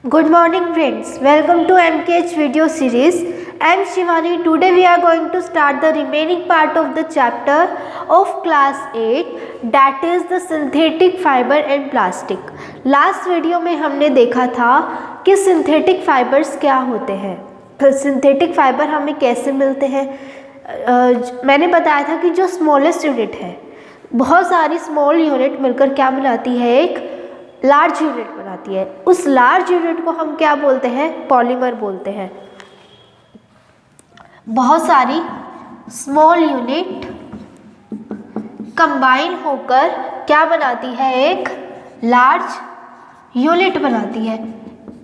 Good morning friends, welcome to MKH video series. I am Shivani. Today we are going to start the remaining part of the chapter of class 8, that is the synthetic fiber and plastic. Last video में हमने देखा था कि synthetic fibers क्या होते हैं, synthetic fiber हमें कैसे मिलते हैं। मैंने बताया था कि जो smallest unit है, बहुत सारी small unit मिलकर क्या बनाती है, एक लार्ज यूनिट बनाती है। उस लार्ज यूनिट को हम क्या बोलते हैं, पॉलीमर बोलते हैं। बहुत सारी स्मॉल यूनिट कंबाइन होकर क्या बनाती है, एक लार्ज यूनिट बनाती है।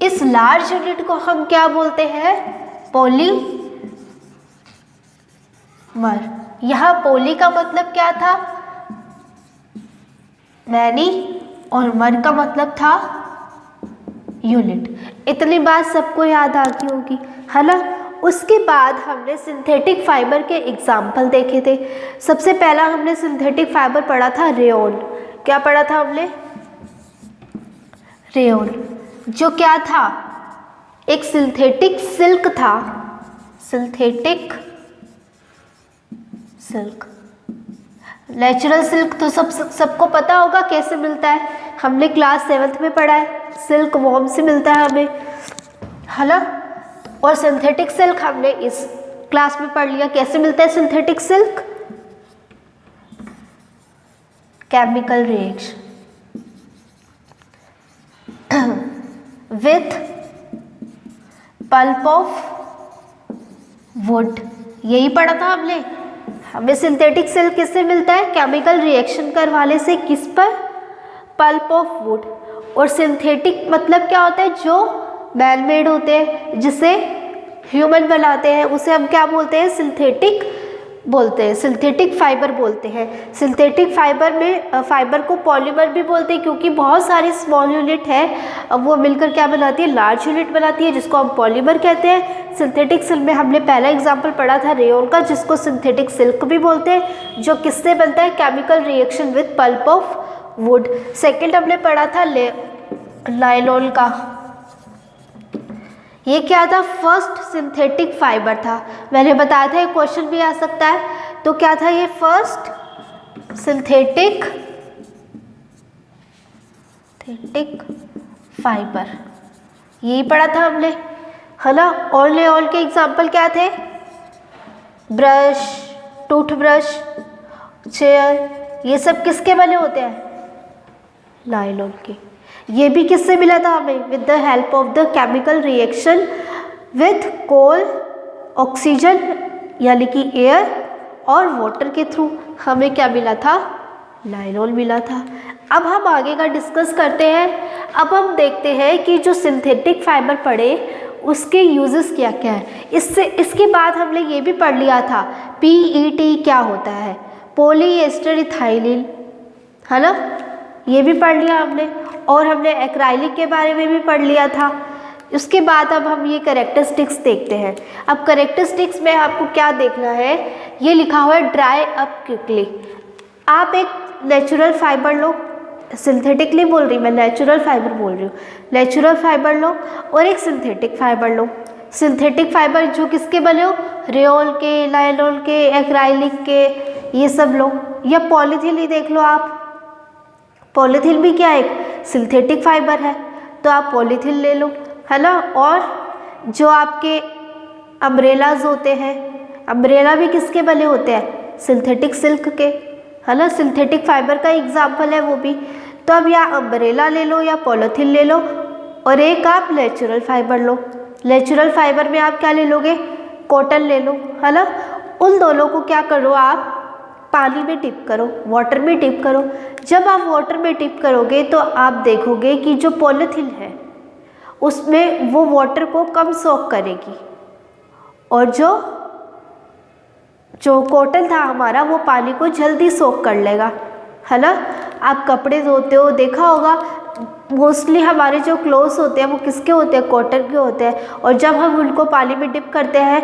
इस लार्ज यूनिट को हम क्या बोलते हैं, पॉलीमर। यहाँ पॉली का मतलब क्या था, मैनी, और मर का मतलब था यूनिट। इतनी बात सबको याद आ गई होगी, है ना। उसके बाद हमने सिंथेटिक फाइबर के एग्जाम्पल देखे थे। सबसे पहला हमने सिंथेटिक फाइबर पढ़ा था रेयोन। क्या पढ़ा था हमने, रेयोन, जो क्या था, एक सिंथेटिक सिल्क था। सिंथेटिक सिल्क, नेचुरल सिल्क तो सबको पता होगा कैसे मिलता है, हमने क्लास 7th में पढ़ा है। सिल्क वॉर्म से मिलता है हमें, है ना। और सिंथेटिक सिल्क हमने इस क्लास में पढ़ लिया, कैसे मिलता है synthetic silk, chemical reaction with pulp of would. यही पढ़ा था हमने। हमें सिंथेटिक सिल्क किससे मिलता है, केमिकल रिएक्शन करवाने से। किस पर, पल्प ऑफ वुड। और सिंथेटिक मतलब क्या होता है, जो मैन मेड होते हैं, जिसे ह्यूमन बनाते हैं, उसे हम क्या बोलते हैं, सिंथेटिक बोलते हैं, सिंथेटिक फाइबर बोलते हैं। सिंथेटिक फाइबर में फाइबर को पॉलीमर भी बोलते हैं, क्योंकि बहुत सारी स्मॉल यूनिट है, वो मिलकर क्या बनाती है, लार्ज यूनिट बनाती है, जिसको हम पॉलीमर कहते हैं। सिंथेटिक सिल्क में हमने पहला एग्जाम्पल पढ़ा था रेयोन का, जिसको सिंथेटिक सिल्क भी बोलते हैं, जो किससे बनता है, chemical reaction with pulp of would. Second हमने पढ़ा था नायलॉन का। ये क्या था, फर्स्ट सिंथेटिक फाइबर था। मैंने बताया था, एक क्वेश्चन भी आ सकता है। तो क्या था ये, फर्स्ट सिंथेटिक फाइबर, यही पढ़ा था हमने, है ना। और लेऑल के एग्जाम्पल क्या थे, ब्रश, टूथब्रश, चेयर, ये सब किसके बने होते हैं, नायलॉन के। ये भी किससे मिला था हमें, with the help of the chemical reaction with coal, oxygen यानी कि एयर, और वाटर के थ्रू हमें क्या मिला था, नायलॉन मिला था। अब हम आगे का डिस्कस करते हैं। अब हम देखते हैं कि जो सिंथेटिक फाइबर पढ़े उसके यूजेस क्या क्या है। इसके बाद हमने ये भी पढ़ लिया था, PET क्या होता है, पॉलीएस्टर इथाइलिन, है ना, ये भी पढ़ लिया हमने। और हमने एक्राइलिक के बारे में भी पढ़ लिया था। उसके बाद अब हम ये कैरेक्टरिस्टिक्स देखते हैं। अब कैरेक्टरिस्टिक्स में आपको क्या देखना है, ये लिखा हुआ है ड्राई अप क्विकली। आप एक नेचुरल फाइबर लो, सिंथेटिक नहीं बोल रही मैं, नेचुरल फाइबर बोल रही हूँ। नेचुरल फाइबर लो और एक सिंथेटिक फाइबर लो। सिंथेटिक फाइबर जो किसके बने हो, रेयोन के, नायलॉन के, एक्राइलिक के, ये सब लो। या पॉलीथीन ही देख लो आप, पॉलीथीन भी क्या एक सिंथेटिक फाइबर है, तो आप पॉलीथीन ले लो, है ना। और जो आपके अम्ब्रेलाज होते हैं, अम्ब्रेला भी किसके बने होते हैं, सिंथेटिक सिल्क के, है ना। सिंथेटिक फाइबर का एग्जाम्पल है वो भी। तो अब या अम्ब्रेला ले लो या पॉलीथीन ले लो, और एक आप नेचुरल फाइबर लो। नेचुरल फाइबर में आप क्या ले लोगे, कॉटन ले लो, है ना। उन दोनों को क्या करो, आप पानी में डिप करो, वाटर में डिप करो। जब आप वाटर में डिप करोगे तो आप देखोगे कि जो पॉलीथीन है उसमें वो वाटर को कम सोक करेगी, और जो कॉटन था हमारा वो पानी को जल्दी सोक कर लेगा, है ना। आप कपड़े धोते हो, देखा होगा मोस्टली हमारे जो क्लोथ्स होते हैं वो किसके होते हैं, कॉटन के होते हैं। और जब हम उनको पानी में डिप करते हैं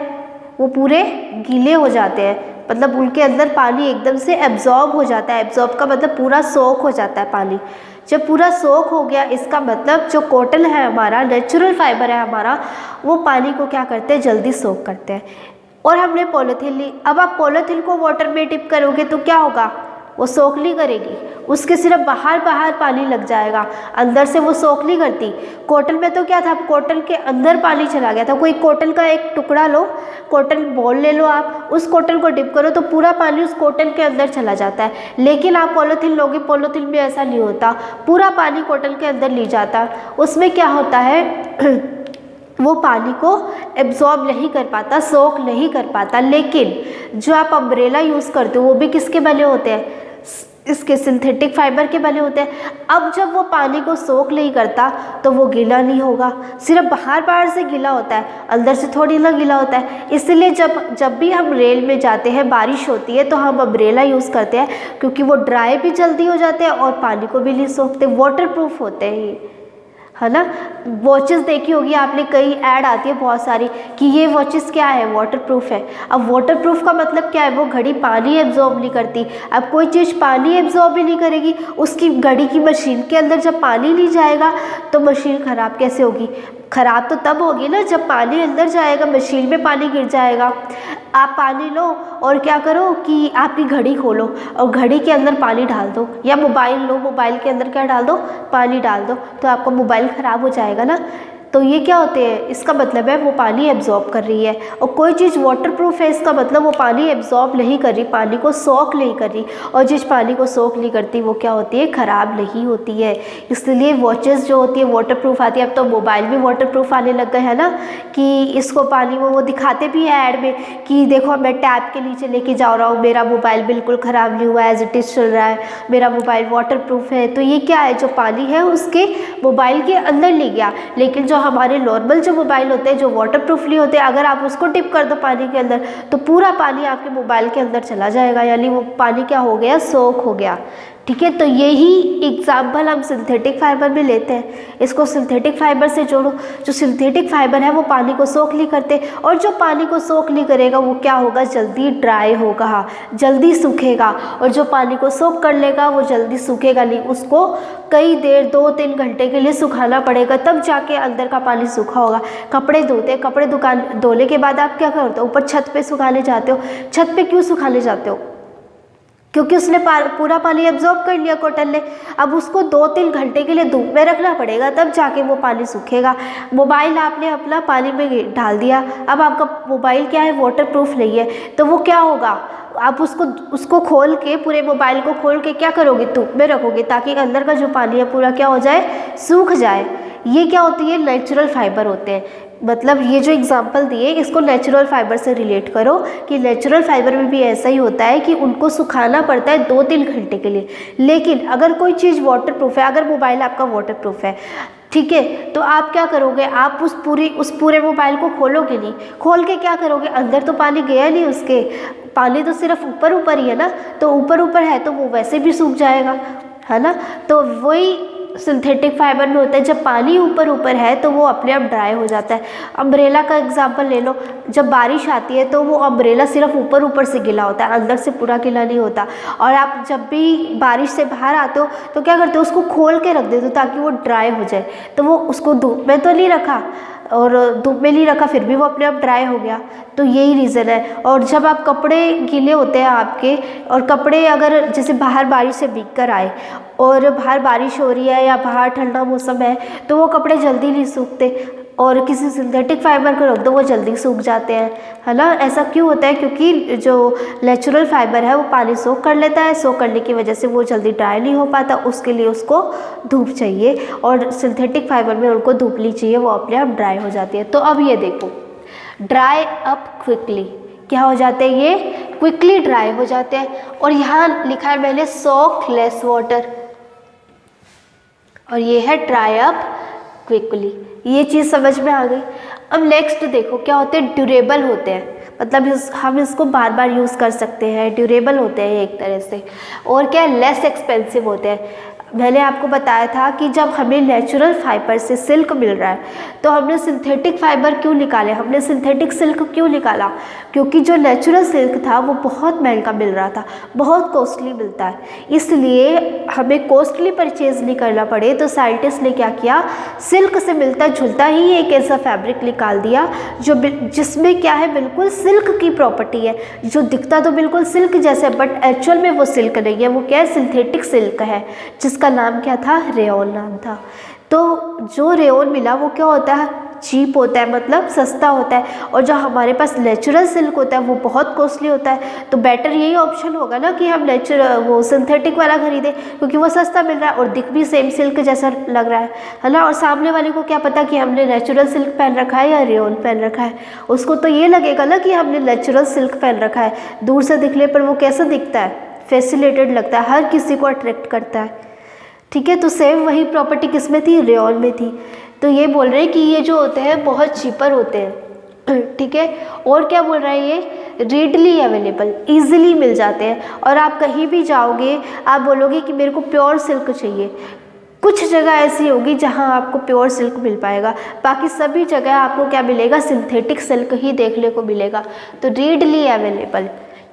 वो पूरे गीले हो जाते हैं, मतलब उनके अंदर पानी एकदम से एब्जॉर्ब हो जाता है। एब्जॉर्ब का मतलब पूरा सोक हो जाता है पानी। जब पूरा सोख हो गया, इसका मतलब जो कॉटन है हमारा, नेचुरल फाइबर है हमारा, वो पानी को क्या करते हैं, जल्दी सोख करते हैं। और हमने पॉलीथीन ली, अब आप पॉलीथीन को वाटर में डिप करोगे तो क्या होगा, वो सोख नहीं करेगी, उसके सिर्फ बाहर बाहर पानी लग जाएगा, अंदर से वो सोख नहीं करती। कॉटन में तो क्या था, कॉटन के अंदर पानी चला गया था। कोई कॉटन का एक टुकड़ा लो, कॉटन बॉल ले लो, आप उस कॉटन को डिप करो तो पूरा पानी उस कॉटन के अंदर चला जाता है। लेकिन आप पॉलीथीन लोगे, पॉलीथीन में ऐसा नहीं होता, पूरा पानी कॉटन के अंदर ले जाता। उसमें क्या होता है वो पानी को एब्जॉर्ब नहीं कर पाता, सोख नहीं कर पाता। लेकिन जो आप अम्ब्रेला यूज़ करते हो वो भी किसके बने होते हैं, इसके सिंथेटिक फाइबर के बने होते हैं। अब जब वो पानी को सोख नहीं करता तो वो गीला नहीं होगा, सिर्फ बाहर बाहर से गीला होता है, अंदर से थोड़ी ना गीला होता है। इसलिए जब भी हम रेल में जाते हैं, बारिश होती है, तो हम अम्ब्रेला यूज़ करते हैं, क्योंकि वो ड्राई भी जल्दी हो जाते हैं और पानी को भी नहीं सोखते, वाटर प्रूफ होते हैं ये, है ना। वॉचेस देखी होगी आपने, कई ऐड आती है बहुत सारी कि ये वॉचेस क्या है, वाटर प्रूफ है। अब वाटर प्रूफ का मतलब क्या है, वो घड़ी पानी एब्जॉर्ब नहीं करती। अब कोई चीज़ पानी एब्जॉर्ब ही नहीं करेगी, उसकी घड़ी की मशीन के अंदर जब पानी नहीं जाएगा तो मशीन ख़राब कैसे होगी। ख़राब तो तब होगी ना जब पानी अंदर जाएगा, मशीन में पानी गिर जाएगा। आप पानी लो और क्या करो कि आपकी घड़ी खोलो और घड़ी के अंदर पानी डाल दो, या मोबाइल लो, मोबाइल के अंदर क्या डाल दो, पानी डाल दो, तो आपका मोबाइल ख़राब हो जाएगा ना। तो ये क्या होते हैं, इसका मतलब है वो पानी एब्जॉर्ब कर रही है। और कोई चीज़ वाटर प्रूफ है, इसका मतलब वो पानी एब्जॉर्ब नहीं कर रही, पानी को सोख नहीं कर रही। और जिस पानी को सोख नहीं करती वो क्या होती है, ख़राब नहीं होती है। इसलिए वॉचेस जो होती है वाटर प्रूफ आती है। अब तो मोबाइल भी वाटर प्रूफ आने लग गए हैं ना, कि इसको पानी में वो दिखाते भी है ऐड में कि देखो मैं टैप के नीचे लेके जा रहा हूँ, मेरा मोबाइल बिल्कुल ख़राब नहीं हुआ, एज इट इज़ चल रहा है, मेरा मोबाइल वाटर प्रूफ है। तो ये क्या है, जो पानी है उसके मोबाइल के अंदर ले गया। लेकिन जो हमारे नॉर्मल जो मोबाइल होते हैं, जो वाटर प्रूफ नहीं होते, अगर आप उसको डिप कर दो पानी के अंदर तो पूरा पानी आपके मोबाइल के अंदर चला जाएगा, यानी वो पानी क्या हो गया, सोख हो गया। ठीक है, तो यही एग्जाम्पल हम सिंथेटिक फाइबर में लेते हैं। इसको सिंथेटिक फाइबर से जोड़ो। जो सिंथेटिक फाइबर है वो पानी को सोख नहीं करते, और जो पानी को सोख नहीं करेगा वो क्या होगा, जल्दी ड्राई होगा, जल्दी सूखेगा। और जो पानी को सोख कर लेगा वो जल्दी सूखेगा नहीं, उसको कई देर 2-3 घंटे के लिए सुखाना पड़ेगा, तब जाके अंदर का पानी सूखा होगा। कपड़े धोते हैं, कपड़े धोने के बाद आप क्या करते हो, ऊपर छत पे सुखाने जाते हो। छत पे क्यों सुखाने जाते हो, क्योंकि उसने पूरा पानी एब्जॉर्ब कर लिया कॉटन ने। अब उसको 2-3 घंटे के लिए धूप में रखना पड़ेगा, तब जाके वो पानी सूखेगा। मोबाइल आपने अपना पानी में डाल दिया, अब आपका मोबाइल क्या है, वाटर प्रूफ नहीं है, तो वो क्या होगा, आप उसको खोल के, पूरे मोबाइल को खोल के क्या करोगे, धूप में रखोगे, ताकि अंदर का जो पानी है पूरा क्या हो जाए, सूख जाए। ये क्या होती है, नेचुरल फाइबर होते हैं। मतलब ये जो एग्जांपल दिए इसको नेचुरल फाइबर से रिलेट करो कि नेचुरल फाइबर में भी ऐसा ही होता है कि उनको सुखाना पड़ता है 2-3 घंटे के लिए। लेकिन अगर कोई चीज़ वाटर प्रूफ है, अगर मोबाइल आपका वाटर प्रूफ है, ठीक है, तो आप क्या करोगे, आप उस पूरे मोबाइल को खोलोगे नहीं। खोल के क्या करोगे, अंदर तो पानी गया नहीं, उसके पानी तो सिर्फ ऊपर ऊपर ही है ना, तो ऊपर ऊपर है तो वो वैसे भी सूख जाएगा, है ना। तो वही सिंथेटिक फाइबर में होता है, जब पानी ऊपर ऊपर है तो वो अपने आप ड्राई हो जाता है। अम्ब्रेला का एग्जांपल ले लो, जब बारिश आती है तो वो अम्ब्रेला सिर्फ ऊपर ऊपर से गीला होता है, अंदर से पूरा गीला नहीं होता। और आप जब भी बारिश से बाहर आते हो तो क्या करते हो, उसको खोल के रख देते हो ताकि वो ड्राई हो जाए। तो वो उसको धूप में तो नहीं रखा, और धूप में नहीं रखा, फिर भी वो अपने आप ड्राई हो गया। तो यही रीज़न है। और जब आप कपड़े गीले होते हैं आपके, और कपड़े अगर जैसे बाहर बारिश से भीग कर आए और बाहर बारिश हो रही है या बाहर ठंडा मौसम है, तो वो कपड़े जल्दी नहीं सूखते, और किसी सिंथेटिक फाइबर को रख दो वो जल्दी सूख जाते हैं, है ना। ऐसा क्यों होता है, क्योंकि जो नेचुरल फाइबर है वो पानी सोख कर लेता है, सोख करने की वजह से वो जल्दी ड्राई नहीं हो पाता, उसके लिए उसको धूप चाहिए। और सिंथेटिक फाइबर में उनको धूप नहीं चाहिए, वो अपने आप ड्राई हो जाती है। तो अब ये देखो, ड्राई अप क्विकली, क्या हो जाते हैं, ये क्विकली ड्राई हो जाते हैं। और यहाँ लिखा है मैंने सोक लेस वाटर, और ये है ड्राई अप क्विकली। ये चीज़ समझ में आ गई। अब नेक्स्ट देखो क्या होते हैं, ड्यूरेबल होते हैं, मतलब हम इसको बार बार यूज़ कर सकते हैं, ड्यूरेबल होते हैं एक तरह से। और क्या, लेस एक्सपेंसिव होते हैं। मैंने आपको बताया था कि जब हमें नेचुरल फाइबर से सिल्क मिल रहा है तो हमने सिंथेटिक फाइबर क्यों निकाले, हमने सिंथेटिक सिल्क क्यों निकाला, क्योंकि जो नेचुरल सिल्क था वो बहुत महंगा मिल रहा था, बहुत कॉस्टली मिलता है, इसलिए हमें कॉस्टली परचेज नहीं करना पड़े तो साइंटिस्ट ने क्या किया, सिल्क से मिलता जुलता ही एक ऐसा फैब्रिक निकाल दिया जो जिसमें क्या है, बिल्कुल सिल्क की प्रॉपर्टी है, जो दिखता तो बिल्कुल सिल्क जैसे बट एक्चुअल में वो सिल्क नहीं है, वो क्या है, सिंथेटिक सिल्क है, जिसका नाम क्या था, रेयॉन नाम था। तो जो रेयॉन मिला वो क्या होता है, चीप होता है, मतलब सस्ता होता है, और जो हमारे पास नेचुरल सिल्क होता है वो बहुत कॉस्टली होता है। तो बेटर यही ऑप्शन होगा ना कि हम वो सिंथेटिक वाला खरीदें, क्योंकि वो सस्ता मिल रहा है और दिख भी सेम सिल्क जैसा लग रहा है ना। और सामने वाले को क्या पता कि हमने नेचुरल सिल्क पहन रखा है या रेयॉन पहन रखा है, उसको तो ये लगेगा ना कि हमने नेचुरल सिल्क पहन रखा है। दूर से दिखने पर वो कैसा दिखता है, फैसिनेटेड लगता है, हर किसी को अट्रैक्ट करता है, ठीक है। तो सेम वही प्रॉपर्टी किस में थी, रेयॉन में थी। तो ये बोल रहे हैं कि ये जो होते हैं बहुत चीपर होते हैं, ठीक है। और क्या बोल रहा है ये, रीडली अवेलेबल, ईजिली मिल जाते हैं, और आप कहीं भी जाओगे आप बोलोगे कि मेरे को प्योर सिल्क चाहिए, कुछ जगह ऐसी होगी जहां आपको प्योर सिल्क मिल पाएगा, बाकी सभी जगह आपको क्या मिलेगा, सिंथेटिक सिल्क ही देखने को मिलेगा। तो रीडली अवेलेबल,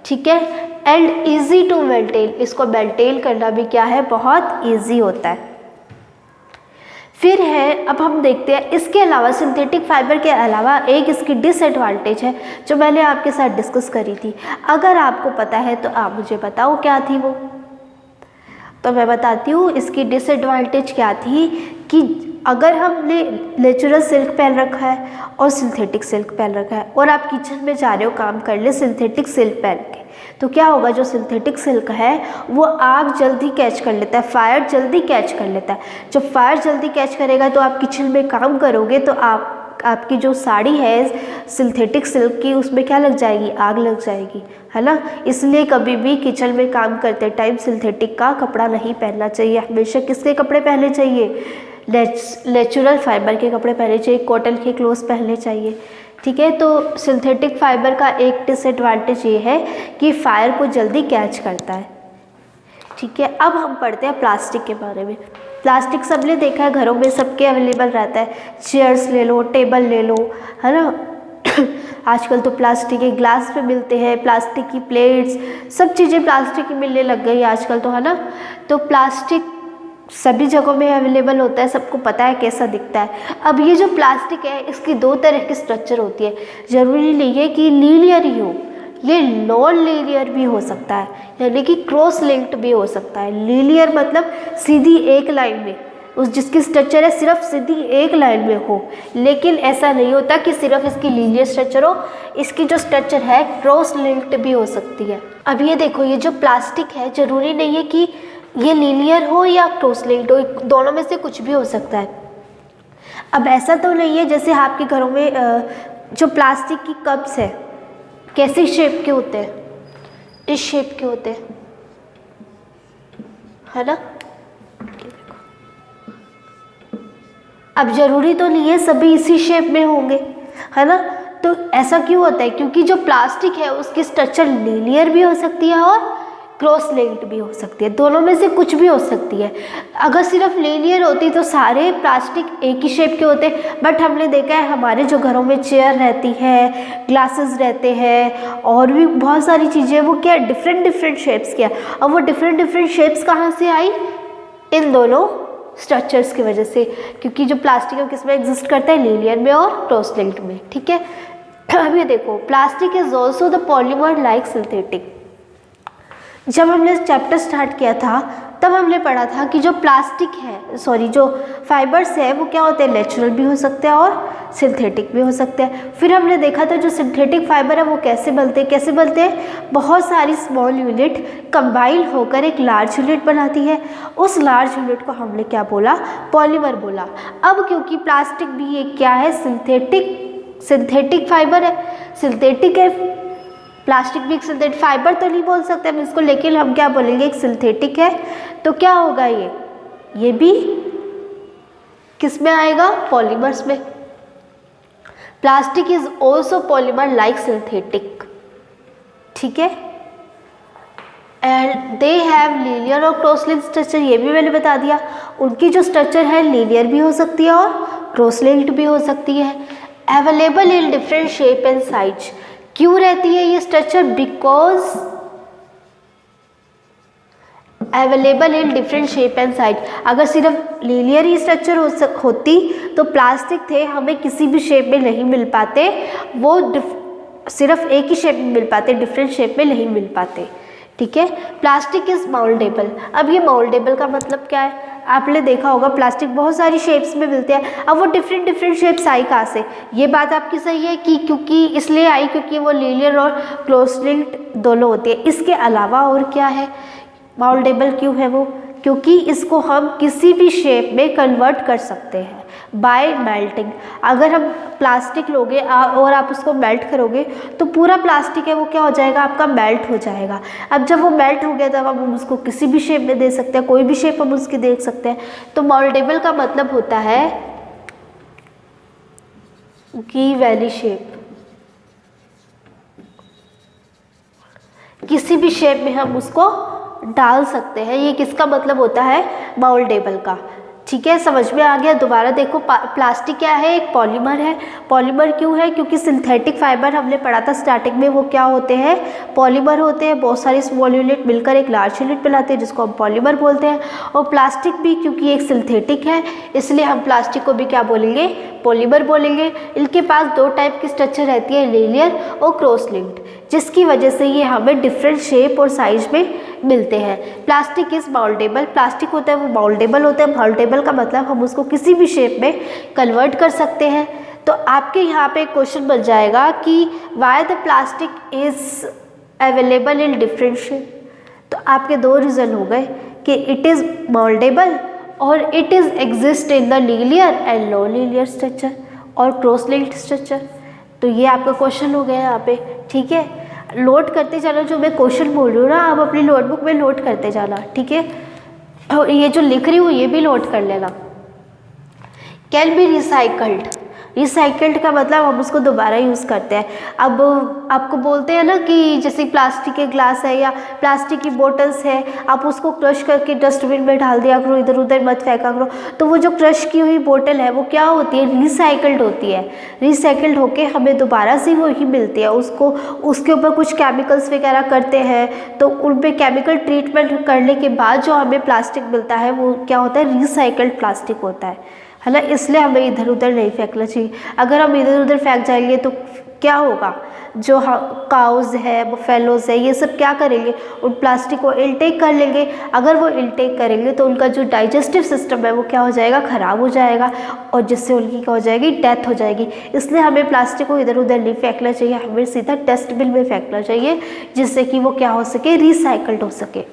ठीक है, एंड ईजी टू मेंटेन, इसको मेंटेन करना भी क्या है, बहुत ईजी होता है। फिर है, अब हम देखते हैं इसके अलावा, सिंथेटिक फाइबर के अलावा एक इसकी डिसएडवांटेज है जो मैंने आपके साथ डिस्कस करी थी। अगर आपको पता है तो आप मुझे बताओ क्या थी वो। तो मैं बताती हूँ इसकी डिसएडवांटेज क्या थी, कि अगर हमने नेचुरल सिल्क पहन रखा है और सिंथेटिक सिल्क पहन रखा है और आप किचन में जा रहे हो काम करने सिंथेटिक सिल्क पहन के, तो क्या होगा, जो सिंथेटिक सिल्क है वो आग जल्दी कैच कर लेता है, फायर जल्दी कैच कर लेता है। जब फायर जल्दी कैच करेगा तो आप किचन में काम करोगे तो आपकी जो साड़ी है सिंथेटिक सिल्क की, उसमें क्या लग जाएगी, आग लग जाएगी, है ना। इसलिए कभी भी किचन में काम करते टाइम सिंथेटिक का कपड़ा नहीं पहनना चाहिए, हमेशा किसके कपड़े पहनने चाहिए, नेचुरल फाइबर के कपड़े पहनने चाहिए, कॉटन के क्लोथ्स पहनने चाहिए, ठीक है। तो सिंथेटिक फाइबर का एक डिसएडवांटेज ये है कि फायर को जल्दी कैच करता है, ठीक है। अब हम पढ़ते हैं प्लास्टिक के बारे में। प्लास्टिक सबने देखा है, घरों में सबके अवेलेबल रहता है, चेयर्स ले लो, टेबल ले लो, है ना। आजकल तो प्लास्टिक के ग्लास पे मिलते हैं, प्लास्टिक की प्लेट्स, सब चीज़ें प्लास्टिक की मिलने लग गई आजकल तो, है ना। तो प्लास्टिक सभी जगहों में अवेलेबल होता है, सबको पता है कैसा दिखता है। अब ये जो प्लास्टिक है इसकी दो तरह की स्ट्रक्चर होती है, ज़रूरी नहीं है कि लीनियर ही हो, ये नॉन लीनियर भी हो सकता है, यानी कि क्रॉस लिंक्ड भी हो सकता है। लीनियर मतलब सीधी एक लाइन में, उस जिसकी स्ट्रक्चर है सिर्फ सीधी एक लाइन में हो, लेकिन ऐसा नहीं होता कि सिर्फ इसकी लीनियर स्ट्रक्चर हो, इसकी जो स्ट्रक्चर है क्रॉस लिंक्ड भी हो सकती है। अब ये देखो, ये जो प्लास्टिक है ज़रूरी नहीं है कि ये लीनियर हो या क्रॉस लिंक्ड हो, दोनों में से कुछ भी हो सकता है। अब ऐसा तो नहीं है जैसे आपके घरों में जो प्लास्टिक की कप्स है कैसी शेप के होते हैं, इस शेप के होते हैं, है ना। अब जरूरी तो नहीं है सभी इसी शेप में होंगे, है ना। तो ऐसा क्यों होता है, क्योंकि जो प्लास्टिक है उसकी स्ट्रक्चर लीनियर भी हो सकती है और क्रॉस लिंक्ड भी हो सकती है, दोनों में से कुछ भी हो सकती है। अगर सिर्फ लीनियर होती तो सारे प्लास्टिक एक ही शेप के होते, बट हमने देखा है हमारे जो घरों में चेयर रहती है, ग्लासेस रहते हैं और भी बहुत सारी चीज़ें, वो क्या डिफरेंट डिफरेंट शेप्स की है। अब वो डिफरेंट डिफरेंट शेप्स कहाँ से आई, इन दोनों स्ट्रक्चर्स की वजह से, क्योंकि जो प्लास्टिक है किस में एग्जिस्ट करता है, लीनियर में और क्रॉस लिंक्ड में, ठीक है। अब ये देखो, plastic is also the polymer like synthetic. जब हमने चैप्टर स्टार्ट किया था तब हमने पढ़ा था कि जो प्लास्टिक है, जो फाइबर्स है वो क्या होते हैं, नेचुरल भी हो सकते हैं और सिंथेटिक भी हो सकते हैं। फिर हमने देखा था जो सिंथेटिक फाइबर है वो कैसे बनते हैं, बहुत सारी स्मॉल यूनिट कंबाइन होकर एक लार्ज यूनिट बनाती है, उस लार्ज यूनिट को हमने क्या बोला, पॉलीमर बोला। अब क्योंकि प्लास्टिक भी एक क्या है, सिंथेटिक फाइबर है, सिंथेटिक है, प्लास्टिक भी एक सिंथेटिक फाइबर तो नहीं बोल सकते हम इसको, लेकिन हम क्या बोलेंगे, एक सिंथेटिक है, तो क्या होगा ये भी किस में आएगा, पॉलीमर्स में। Plastic is also polymer like synthetic, ठीक है। एंड दे हैव लीनियर और क्रॉस लिंक्ड स्ट्रक्चर, ये भी मैंने बता दिया। उनकी जो स्ट्रक्चर है लीनियर भी हो सकती है और क्रॉस लिंक्ड भी हो सकती है। Available in different shape and size, क्यों रहती है ये structure? Because available in different shape and size. अगर सिर्फ लीनियर ही स्ट्रक्चर होती तो प्लास्टिक थे हमें किसी भी शेप में नहीं मिल पाते, वो सिर्फ एक ही शेप में मिल पाते, डिफरेंट शेप में नहीं मिल पाते। ठीक है। Plastic is mouldable. अब ये मोल्डेबल का मतलब क्या है? आपने देखा होगा प्लास्टिक बहुत सारी शेप्स में मिलते हैं। अब वो डिफरेंट डिफरेंट शेप्स आई कहाँ से? ये बात आपकी सही है कि क्योंकि इसलिए आई क्योंकि वो लीनियर और क्लोज लिंक्ड दोनों होती है। इसके अलावा और क्या है मोल्डेबल क्यों है वो? क्योंकि इसको हम किसी भी शेप में कन्वर्ट कर सकते हैं बाय मेल्टिंग। अगर हम प्लास्टिक लोगे और आप उसको मेल्ट करोगे तो पूरा प्लास्टिक है वो क्या हो जाएगा? आपका मेल्ट हो जाएगा। अब जब वो मेल्ट हो गया तब हम उसको किसी भी शेप में दे सकते हैं, कोई भी शेप हम उसकी दे सकते हैं। तो मोल्डेबल का मतलब होता है की वैली शेप, किसी भी शेप में हम उसको डाल सकते हैं। ये किसका मतलब होता है? मोल्डेबल का। ठीक है, समझ में आ गया? दोबारा देखो, प्लास्टिक क्या है? एक पॉलीमर है। पॉलीमर क्यों है? क्योंकि सिंथेटिक फाइबर हमने पढ़ा था स्टार्टिंग में, वो क्या होते हैं? पॉलीमर होते हैं। बहुत सारे स्मॉल यूनिट मिलकर एक लार्ज यूनिट बनाते हैं जिसको हम पॉलीमर बोलते हैं। और प्लास्टिक भी क्योंकि एक सिंथेटिक है इसलिए हम प्लास्टिक को भी क्या बोलेंगे? पॉलीमर बोलेंगे। इनके पास दो टाइप की स्ट्रक्चर रहती है, लीनियर और क्रॉस लिंक्ड, जिसकी वजह से ये हमें डिफरेंट शेप और साइज में मिलते हैं। Plastic is mouldable. प्लास्टिक होता है वो मोल्डेबल होता है। मोल्डेबल का मतलब हम उसको किसी भी शेप में कन्वर्ट कर सकते हैं। तो आपके यहाँ पे क्वेश्चन बन जाएगा कि why the plastic is available in different shape. तो आपके दो रीज़न हो गए कि इट इज़ मोल्डेबल और it is exist in the linear and non linear structure और क्रॉस लिंक्ड स्ट्रक्चर। तो ये आपका क्वेश्चन हो गया यहाँ पे। ठीक है, नोट करते जाना जो मैं क्वेश्चन बोल रही हूँ ना, आप अपनी नोटबुक में नोट करते जाना। ठीक है, और ये जो लिख रही हूँ ये भी नोट कर लेना। Can be recycled. रिसाइकल्ड का मतलब हम उसको दोबारा यूज़ करते हैं। अब आपको बोलते हैं ना कि जैसे प्लास्टिक के ग्लास है या प्लास्टिक की बोटल्स है, आप उसको क्रश करके डस्टबिन में डाल दिया करो, इधर उधर मत फेंका करो। तो वो जो क्रश की हुई बोतल है वो क्या होती है? रिसाइकल्ड होती है। रिसाइकल्ड होके हमें दोबारा से वो ही मिलती है। उसको उसके ऊपर कुछ केमिकल्स वगैरह करते हैं तो उन पर केमिकल ट्रीटमेंट करने के बाद जो हमें प्लास्टिक मिलता है वो क्या होता है? रिसाइकल्ड प्लास्टिक होता है ना। इसलिए हमें इधर उधर नहीं फेंकना चाहिए। अगर हम इधर उधर फेंक जाएंगे तो क्या होगा? जो काउज है, बफेलोज है, ये सब क्या करेंगे? उन प्लास्टिक को इनटेक कर लेंगे। अगर वो इनटेक करेंगे तो उनका जो डाइजेस्टिव सिस्टम है वो क्या हो जाएगा? ख़राब हो जाएगा और जिससे उनकी क्या हो जाएगी? डेथ हो जाएगी। इसलिए हमें प्लास्टिक को इधर उधर नहीं फेंकना चाहिए, हमें सीधा डस्टबिन में फेंकना चाहिए जिससे कि वो क्या हो सके? रिसाइकल्ड हो सके।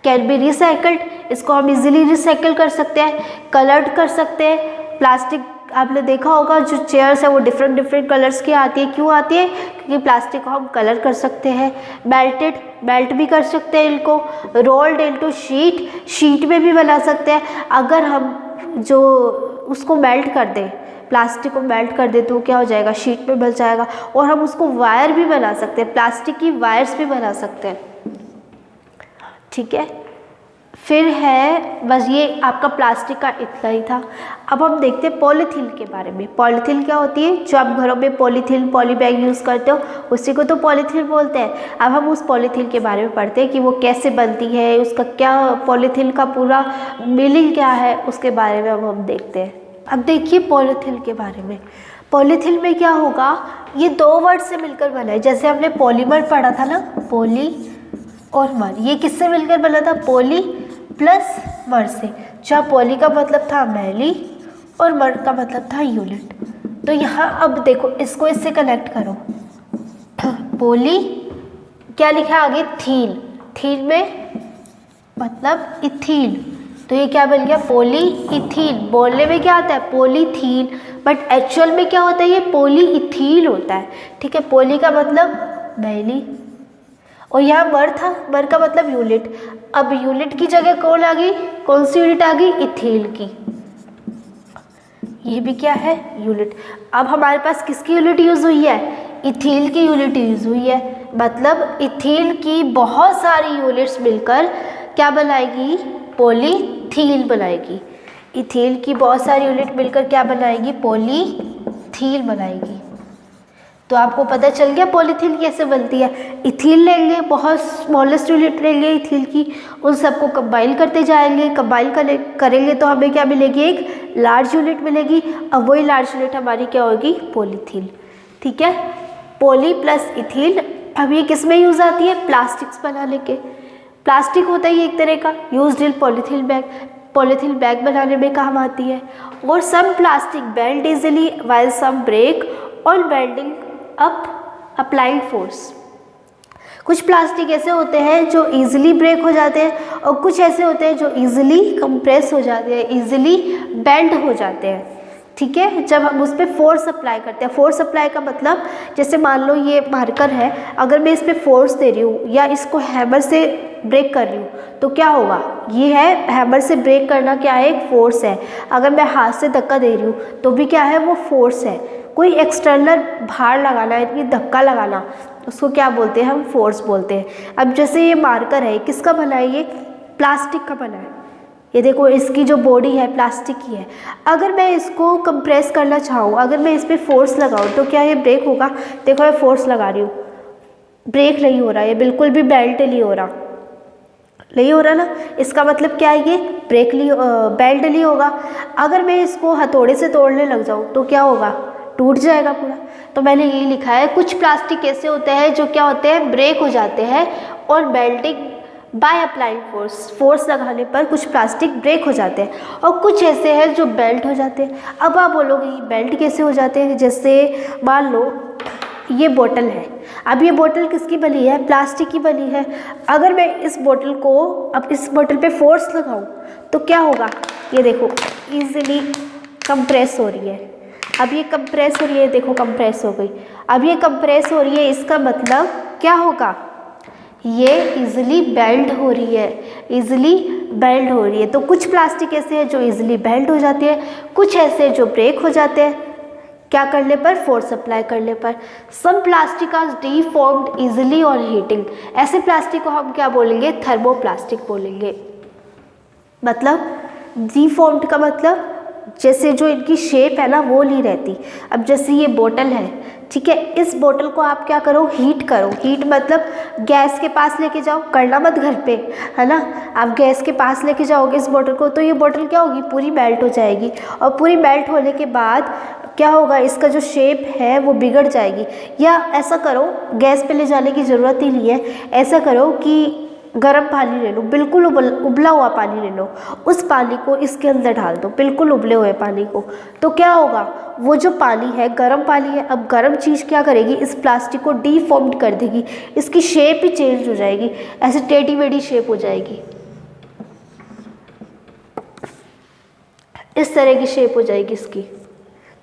कैन बी रिसाइकल्ड, इसको हम इजीली रिसाइकल कर सकते हैं, कलर्ड कर सकते हैं। प्लास्टिक आपने देखा होगा जो चेयर्स है वो डिफरेंट डिफरेंट कलर्स की आती है। क्यों आती है? क्योंकि प्लास्टिक को हम कलर कर सकते हैं। मेल्ट भी कर सकते हैं इनको। रोल्ड इनटू शीट में भी बना सकते हैं। अगर हम जो उसको मेल्ट कर दें, प्लास्टिक को मेल्ट कर दे तो क्या हो जाएगा? शीट में बन जाएगा। और हम उसको वायर भी बना सकते हैं, प्लास्टिक की वायर्स भी बना सकते हैं। ठीक है, फिर है बस ये आपका प्लास्टिक का इतना ही था। अब हम देखते हैं पॉलीथीन के बारे में। पॉलीथीन क्या होती है? जो आप घरों में पॉलीथीन पॉली बैग यूज़ करते हो उसी को तो पॉलीथीन बोलते हैं। अब हम उस पॉलीथीन के बारे में पढ़ते हैं कि वो कैसे बनती है, उसका क्या पॉलीथीन का पूरा मीनिंग क्या है, उसके बारे में अब हम देखते हैं। अब देखिए पॉलीथीन के बारे में। पॉलीथीन में क्या होगा? ये दो वर्ड से मिलकर बना है। जैसे हमने पॉलीमर पढ़ा था ना, पॉली और मर, ये किससे मिलकर बना था? पॉली प्लस मर से। जहाँ पॉली का मतलब था मैली और मर का मतलब था यूनिट। तो यहाँ अब देखो इसको इससे कनेक्ट करो। पॉली क्या लिखा है आगे? थीन। थीन में मतलब इथीन, तो ये क्या बन गया? Poly ethene. बोलने में क्या आता है? पॉलीथीन, बट एक्चुअल में क्या होता है? ये पॉली इथीन होता है। ठीक है, पॉली का मतलब मैली और यहाँ मर था, मर का मतलब यूनिट। अब यूनिट की जगह कौन आ गई? कौन सी यूनिट आ गई? इथीन की। ये भी क्या है? यूनिट। अब हमारे पास किसकी यूनिट यूज़ हुई है? इथीन की यूनिट यूज़ हुई है। मतलब इथील की बहुत सारी यूनिट्स मिलकर क्या बनाएगी, पॉलीथीन बनाएगी। इथील की बहुत सारी यूनिट मिलकर क्या बनाएगी, पॉलीथीन बनाएगी। तो आपको पता चल गया पॉलीथीन कैसे बनती है। इथील लेंगे, बहुत स्मॉलेस्ट यूनिट लेंगे इथील की, उन सबको कंबाइन करते जाएंगे, कंबाइन करेंगे तो हमें क्या मिलेगी, एक लार्ज यूनिट मिलेगी। अब वही लार्ज यूनिट हमारी क्या होगी, पॉलीथीन। ठीक है, पॉली प्लस इथील। अब ये किस में यूज़ आती है, प्लास्टिक्स बनाने के। प्लास्टिक होता है एक तरह का, used in polythene bag, polythene bag बनाने में काम आती है। और some plastic bend easily while some break on bending up applying force. कुछ प्लास्टिक ऐसे होते हैं जो इजीली ब्रेक हो जाते हैं और कुछ ऐसे होते हैं जो इजीली कंप्रेस हो जाते हैं, इजीली बेंड हो जाते हैं। ठीक है, जब हम उस पर फोर्स अप्लाई करते हैं। फोर्स अप्लाई का मतलब जैसे मान लो ये मार्कर है, अगर मैं इस पर फोर्स दे रही हूँ या इसको हैमर से ब्रेक कर रही हूँ तो क्या होगा, ये है हैमर से ब्रेक करना, क्या है, एक फोर्स है। अगर मैं हाथ से धक्का दे रही हूँ तो भी क्या है, वो फोर्स है। कोई एक्सटर्नल भार लगाना है, धक्का लगाना, उसको क्या बोलते हैं, हम फोर्स बोलते हैं। अब जैसे ये मार्कर है, किसका बना है, ये प्लास्टिक का बना है। ये देखो, इसकी जो बॉडी है प्लास्टिक की है। अगर मैं इसको कंप्रेस करना चाहूँ, अगर मैं इस पर फोर्स लगाऊँ तो क्या ये ब्रेक होगा। देखो मैं फोर्स लगा रही हूँ, ब्रेक नहीं हो रहा, ये बिल्कुल भी बेल्ट नहीं हो रहा, नहीं हो रहा ना। इसका मतलब क्या है, ये ब्रेक नहीं, बेल्ट नहीं होगा। अगर मैं इसको हथौड़े से तोड़ने लग जाऊँ तो क्या होगा, टूट जाएगा पूरा। तो मैंने यही लिखा है, कुछ प्लास्टिक ऐसे होते हैं जो क्या होते हैं, ब्रेक हो जाते हैं और Belting by applying force, force लगाने पर कुछ प्लास्टिक ब्रेक हो जाते हैं और कुछ ऐसे हैं जो बेल्ट हो जाते हैं। अब आप बोलोगे ये बेल्ट कैसे हो जाते हैं। जैसे मान लो ये बोतल है, अब ये बोतल किसकी बनी है, प्लास्टिक की बनी है। अगर मैं इस बोतल को, अब इस बोतल पे फोर्स लगाऊं तो क्या होगा, ये देखो इजीली कंप्रेस हो रही है। अब ये कंप्रेस हो रही है, देखो कंप्रेस हो गई। अब ये कंप्रेस हो रही है, इसका मतलब क्या होगा, ये इजीली बेल्ट हो रही है, इजीली बेल्ट हो रही है। तो कुछ प्लास्टिक ऐसे हैं जो इजीली बेल्ट हो जाते हैं, कुछ ऐसे जो ब्रेक हो जाते हैं, क्या करने पर, फोर्स अप्लाई करने पर। Some plastic are deformed easily on heating. ऐसे प्लास्टिक को हम क्या बोलेंगे, थर्मोप्लास्टिक बोलेंगे। मतलब डीफॉर्म्ड का मतलब जैसे जो इनकी शेप है ना वो नहीं रहती। अब जैसे ये बोतल है, ठीक है, इस बोतल को आप क्या करो, हीट करो। हीट मतलब गैस के पास लेके जाओ, करना मत घर पे, है ना। आप गैस के पास लेके जाओगे इस बोतल को तो ये बोतल क्या होगी, पूरी मेल्ट हो जाएगी। और पूरी मेल्ट होने के बाद क्या होगा, इसका जो शेप है वो बिगड़ जाएगी। या ऐसा करो, गैस पे ले जाने की ज़रूरत ही नहीं है, ऐसा करो कि गर्म पानी ले लो, बिल्कुल उबला हुआ पानी ले लो, उस पानी को इसके अंदर डाल दो, बिल्कुल उबले हुए पानी को। तो क्या होगा, वो जो पानी है गर्म पानी है, अब गर्म चीज़ क्या करेगी, इस प्लास्टिक को डीफॉर्म्ड कर देगी, इसकी शेप ही चेंज हो जाएगी, ऐसे टेढ़ी मेढ़ी शेप हो जाएगी, इस तरह की शेप हो जाएगी इसकी।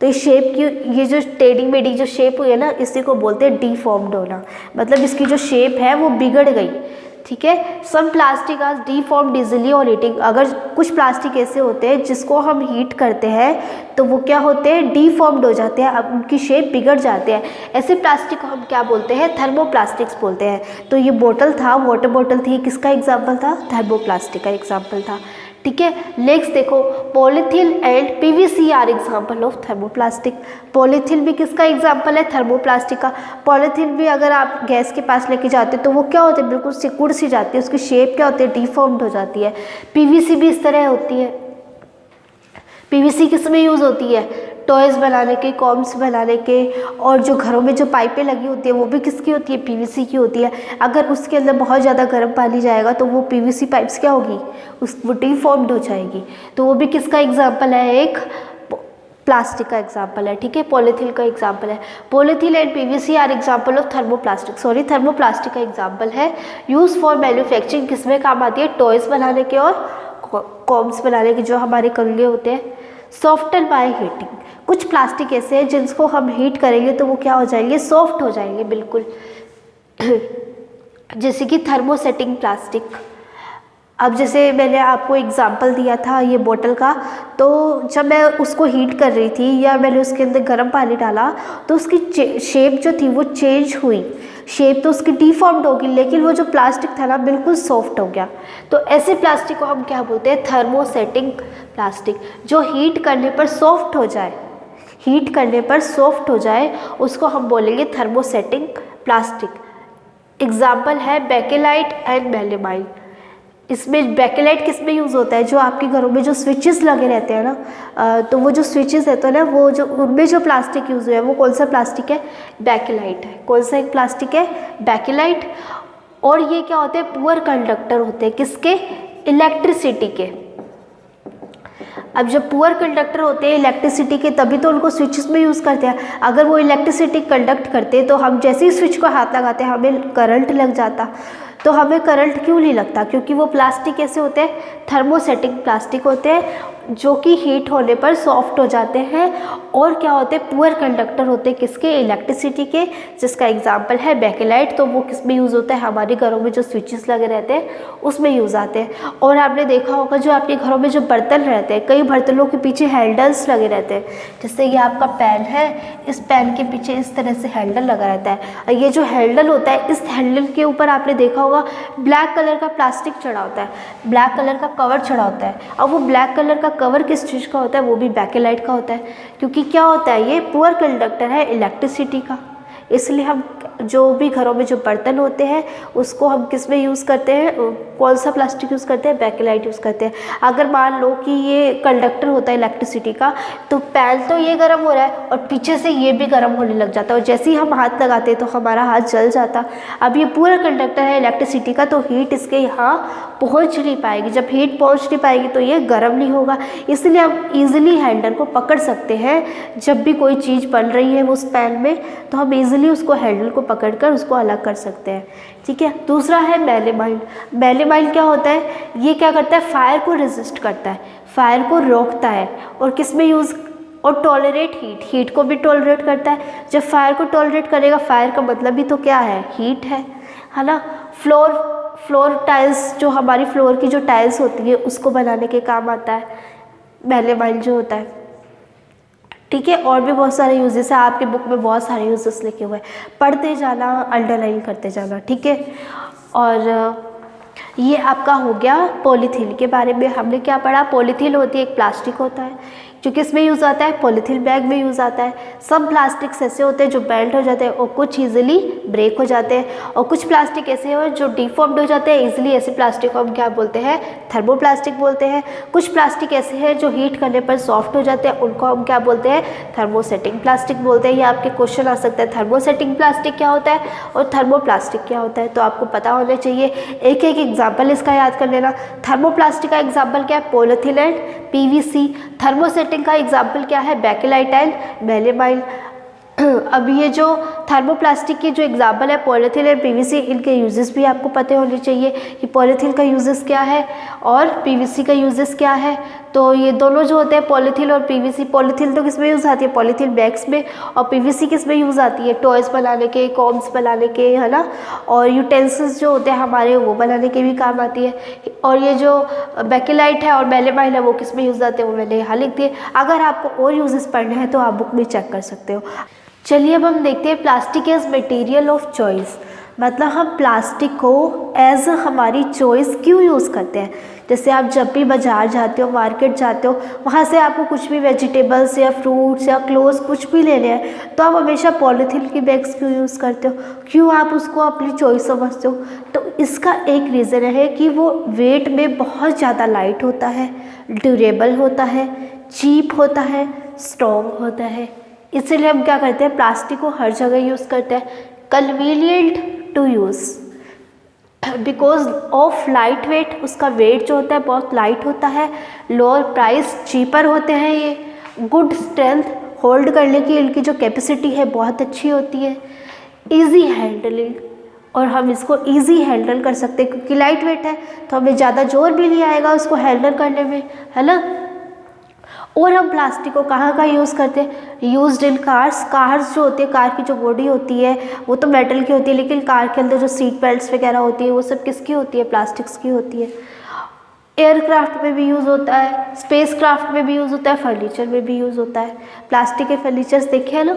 तो इस शेप की, ये जो टेढ़ी मेढ़ी जो शेप हुई है ना, इसी को बोलते हैं डीफॉर्म्ड होना। मतलब इसकी जो शेप है वो बिगड़ गई। ठीक है, some plastic are deformed easily on heating. अगर कुछ प्लास्टिक ऐसे होते हैं जिसको हम हीट करते हैं तो वो क्या होते हैं, डीफॉर्म्ड हो जाते हैं, अब उनकी शेप बिगड़ जाते हैं। ऐसे प्लास्टिक को हम क्या बोलते हैं, थर्मोप्लास्टिक्स बोलते हैं। तो ये बोतल था, वाटर बोतल थी, किसका एग्जाम्पल था, थर्मोप्लास्टिक का एग्जाम्पल था। ठीक है, नेक्स्ट देखो, polythene and PVC are example of thermoplastic. Polythene भी किसका एग्जाम्पल है, थर्मोप्लास्टिक का। पॉलीथीन भी अगर आप गैस के पास लेके जाते तो वो क्या होते हैं, बिल्कुल सिकुड़ सी जाती है, उसकी शेप क्या होती है, डीफॉर्म्ड हो जाती है। पीवीसी भी इस तरह होती है। पीवीसी किस में यूज़ होती है, टॉयज़ बनाने के, कॉम्स बनाने के, और जो घरों में जो पाइपें लगी होती है वो भी किसकी होती है, पीवीसी की होती है। अगर उसके अंदर बहुत ज़्यादा गर्म पानी जाएगा तो वो पीवीसी पाइप्स क्या होगी, वो डीफॉर्म्ड हो जाएगी। तो वो भी किसका एग्जाम्पल है, एक प्लास्टिक का एग्जाम्पल है। ठीक है, पॉलीथीन का एग्जाम्पल है। Polythene and PVC are example of thermoplastic. Sorry, thermoplastic का एग्जाम्पल है। यूज़ फॉर मैन्युफैक्चरिंग, किसमें काम आती है, टॉयज़ बनाने के और कॉम्स बनाने के, जो हमारे कंगे होते हैं। सॉफ्टन बाय हीटिंग, कुछ प्लास्टिक ऐसे हैं जिसको हम हीट करेंगे तो वो क्या हो जाएंगे, सॉफ्ट हो जाएंगे बिल्कुल। जैसे कि थर्मोसेटिंग प्लास्टिक। अब जैसे मैंने आपको एग्जांपल दिया था ये बोतल का, तो जब मैं उसको हीट कर रही थी या मैंने उसके अंदर गर्म पानी डाला तो उसकी शेप जो थी वो चेंज हुई, शेप तो उसकी डिफॉर्म्ड होगी, लेकिन वो जो प्लास्टिक था ना बिल्कुल सॉफ्ट हो गया। तो ऐसे प्लास्टिक को हम क्या बोलते हैं, थर्मोसेटिंग प्लास्टिक। जो हीट करने पर सॉफ्ट हो जाए, हीट करने पर सॉफ्ट हो जाए उसको हम बोलेंगे थर्मोसेटिंग प्लास्टिक। एग्जाम्पल है बेकेलाइट एंड मेलामाइन। इसमें बेकेलाइट किस में यूज़ होता है, जो आपके घरों में जो स्विचेस लगे रहते हैं ना, तो वो जो स्विचेस है तो ना वो जो उनमें जो प्लास्टिक यूज़ हुआ है वो कौन सा प्लास्टिक है, बेकेलाइट है। कौन सा एक प्लास्टिक है, बेकेलाइट। और ये क्या होते हैं, पुअर कंडक्टर होते हैं, किसके, इलेक्ट्रिसिटी के। अब जब पुअर कंडक्टर होते हैं इलेक्ट्रिसिटी के, तभी तो उनको स्विचेस में यूज़ करते हैं। अगर वो इलेक्ट्रिसिटी कंडक्ट करते तो हम जैसे ही स्विच को हाथ लगाते हैं हमें करंट लग जाता। तो हमें करंट क्यों नहीं लगता, क्योंकि वो प्लास्टिक ऐसे होते हैं, थर्मोसेटिंग प्लास्टिक होते हैं, जो कि हीट होने पर सॉफ्ट हो जाते हैं। और क्या होते हैं, पुअर कंडक्टर होते हैं, किसके, इलेक्ट्रिसिटी के, जिसका एग्जांपल है बेकेलाइट। तो वो किस में यूज़ होता है, हमारे घरों में जो स्विचेस लगे रहते हैं उसमें यूज़ आते हैं। और आपने देखा होगा जो आपके घरों में जो बर्तन रहते हैं, कई बर्तनों के पीछे हैंडल्स लगे रहते हैं। जैसे ये आपका पैन है, इस पैन के पीछे इस तरह से हैंडल लगा रहता है। और ये जो हैंडल होता है, इस हैंडल के ऊपर आपने देखा होगा ब्लैक कलर का प्लास्टिक चढ़ा होता है, ब्लैक कलर का कवर चढ़ा होता है। अब वो ब्लैक कलर का कवर किस चीज़ का होता है, वो भी बेकेलाइट का होता है। क्योंकि क्या होता है, ये पुअर कंडक्टर है इलेक्ट्रिसिटी का, इसलिए हम जो भी घरों में जो बर्तन होते हैं उसको हम किस में यूज़ करते हैं, कौन सा प्लास्टिक यूज़ करते हैं, बेकेलाइट यूज़ करते हैं। अगर मान लो कि ये कंडक्टर होता है इलेक्ट्रिसिटी का, तो पैन तो ये गर्म हो रहा है और पीछे से ये भी गर्म होने लग जाता है, और जैसे ही हम हाथ लगाते हैं तो हमारा हाथ जल जाता। अब ये पूरा कंडक्टर है इलेक्ट्रिसिटी का, तो हीट इसके यहाँ पहुँच नहीं पाएगी। जब हीट पहुँच नहीं पाएगी तो ये गर्म नहीं होगा, इसलिए हम ईजिली हैंडल को पकड़ सकते हैं। जब भी कोई चीज़ बन रही है उस पैन में, तो हम ईजिली उसको हैंडल को पकड़कर उसको अलग कर सकते हैं। ठीक है। दूसरा है मेलामाइन। मेलामाइन क्या होता है, ये क्या करता है, फायर को रेजिस्ट करता है, फायर को रोकता है। और किस में यूज़, और टॉलरेट हीट, हीट को भी टॉलरेट करता है। जब फायर को टॉलरेट करेगा, फायर का मतलब भी तो क्या है, हीट है ना। फ्लोर टाइल्स, जो हमारी फ्लोर की जो टाइल्स होती है उसको बनाने के काम आता है मेलामाइन जो होता है। ठीक है। और भी बहुत सारे यूजेस है, आपके बुक में बहुत सारे यूजेस लिखे हुए हैं, पढ़ते जाना, अंडरलाइन करते जाना। ठीक है। और ये आपका हो गया पॉलीथीन के बारे में। हमने क्या पढ़ा, पॉलीथीन होती है एक प्लास्टिक होता है जो किस में यूज़ आता है, पॉलीथीन बैग में यूज़ आता है। सब प्लास्टिक्स ऐसे होते हैं जो बेल्ट हो जाते हैं और कुछ ईजिली ब्रेक हो जाते हैं, और कुछ प्लास्टिक ऐसे हो जो डिफॉर्म्ड हो जाते हैं ईजिली। ऐसे प्लास्टिक को हम क्या बोलते हैं, थर्मोप्लास्टिक बोलते हैं। कुछ प्लास्टिक ऐसे हैं जो हीट करने पर सॉफ्ट हो जाते हैं, उनको हम क्या बोलते हैं, थर्मोसेटिंग प्लास्टिक बोलते हैं। ये आपके क्वेश्चन आ सकता है, थर्मोसेटिंग प्लास्टिक क्या होता है और थर्मोप्लास्टिक क्या होता है, तो आपको पता होना चाहिए। एक एक एग्जाम्पल इसका याद कर लेना। थर्मोप्लास्टिक का एग्जाम्पल क्या है, पॉलीथीन एंड पीवीसी। थर्मोसेटिंग का एग्जाम्पल क्या है, बेकेलाइट एंड मेलामाइन। अब ये जो थर्मोप्लास्टिक के जो एग्जाम्पल है पॉलीथीन एंड पीवीसी, इनके यूजेस भी आपको पते होने चाहिए कि पॉलीथीन का यूजेस क्या है और पीवीसी का यूजेस क्या है। तो ये दोनों जो होते हैं पॉलीथीन और पीवीसी, पॉलीथीन तो किस में यूज़ आती है, पॉलीथीन बैग्स में, और पीवीसी किस में यूज़ आती है, टॉयज़ बनाने के, कॉम्स बनाने के, है ना। और यूटेंसिल्स जो होते हैं हमारे वो बनाने के भी काम आती है। और ये जो बेकेलाइट है और मेलामाइन है वो किस में यूज़ आते हैं, वो मैंने यहाँ लिख दिए। अगर आपको और यूजेस पढ़ने हैं तो आप बुक में चेक कर सकते हो। चलिए अब हम देखते हैं plastic as material of choice. मतलब हम प्लास्टिक को एज हमारी चॉइस क्यों यूज़ करते हैं। जैसे आप जब भी बाज़ार जाते हो, मार्केट जाते हो, वहाँ से आपको कुछ भी वेजिटेबल्स या फ्रूट्स या क्लोथ्स कुछ भी लेने हैं, तो आप हमेशा पॉलीथीन की बैग्स क्यों यूज़ करते हो, क्यों आप उसको अपनी चॉइस समझते हो। तो इसका एक रीज़न है कि वो वेट में बहुत ज़्यादा लाइट होता है, ड्यूरेबल होता है, चीप होता है, स्ट्रॉन्ग होता है। इसलिए हम क्या करते हैं, प्लास्टिक को हर जगह यूज़ करते हैं। Convenient to use because of light weight, उसका वेट जो होता है बहुत लाइट होता है। लोअर प्राइस, चीपर होते हैं ये। गुड स्ट्रेंथ, होल्ड करने की इनकी जो कैपेसिटी है बहुत अच्छी होती है। इजी हैंडलिंग, और हम इसको इजी हैंडल कर सकते हैं क्योंकि लाइट वेट है, तो हमें ज़्यादा जोर भी नहीं आएगा उसको हैंडल करने में, है ना। और हम प्लास्टिक को कहाँ यूज़ करते हैं, यूज्ड इन कार्स। कार्स जो होती है, कार की जो बॉडी होती है वो तो मेटल की होती है, लेकिन कार के अंदर जो सीट बेल्ट्स वगैरह होती है वो सब किसकी होती है, प्लास्टिक्स की होती है। एयरक्राफ्ट में भी यूज़ होता है, स्पेस क्राफ्ट में भी यूज़ होता है, फर्नीचर में भी यूज़ होता है। प्लास्टिक के फर्नीचर्स देखे हैं ना।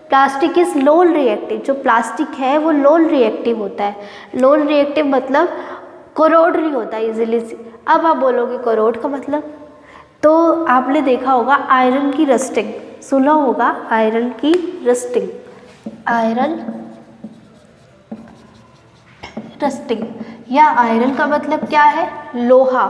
प्लास्टिक इज नॉन रिएक्टिव, जो प्लास्टिक है वो नॉन रिएक्टिव होता है। नॉन रिएक्टिव मतलब कोरोड नहीं होता इजीली। अब आप बोलोगे कोरोड का मतलब, तो आपने देखा होगा आयरन की रस्टिंग, सुना होगा आयरन की रस्टिंग, आयरन रस्टिंग, या आयरन का मतलब क्या है, लोहा।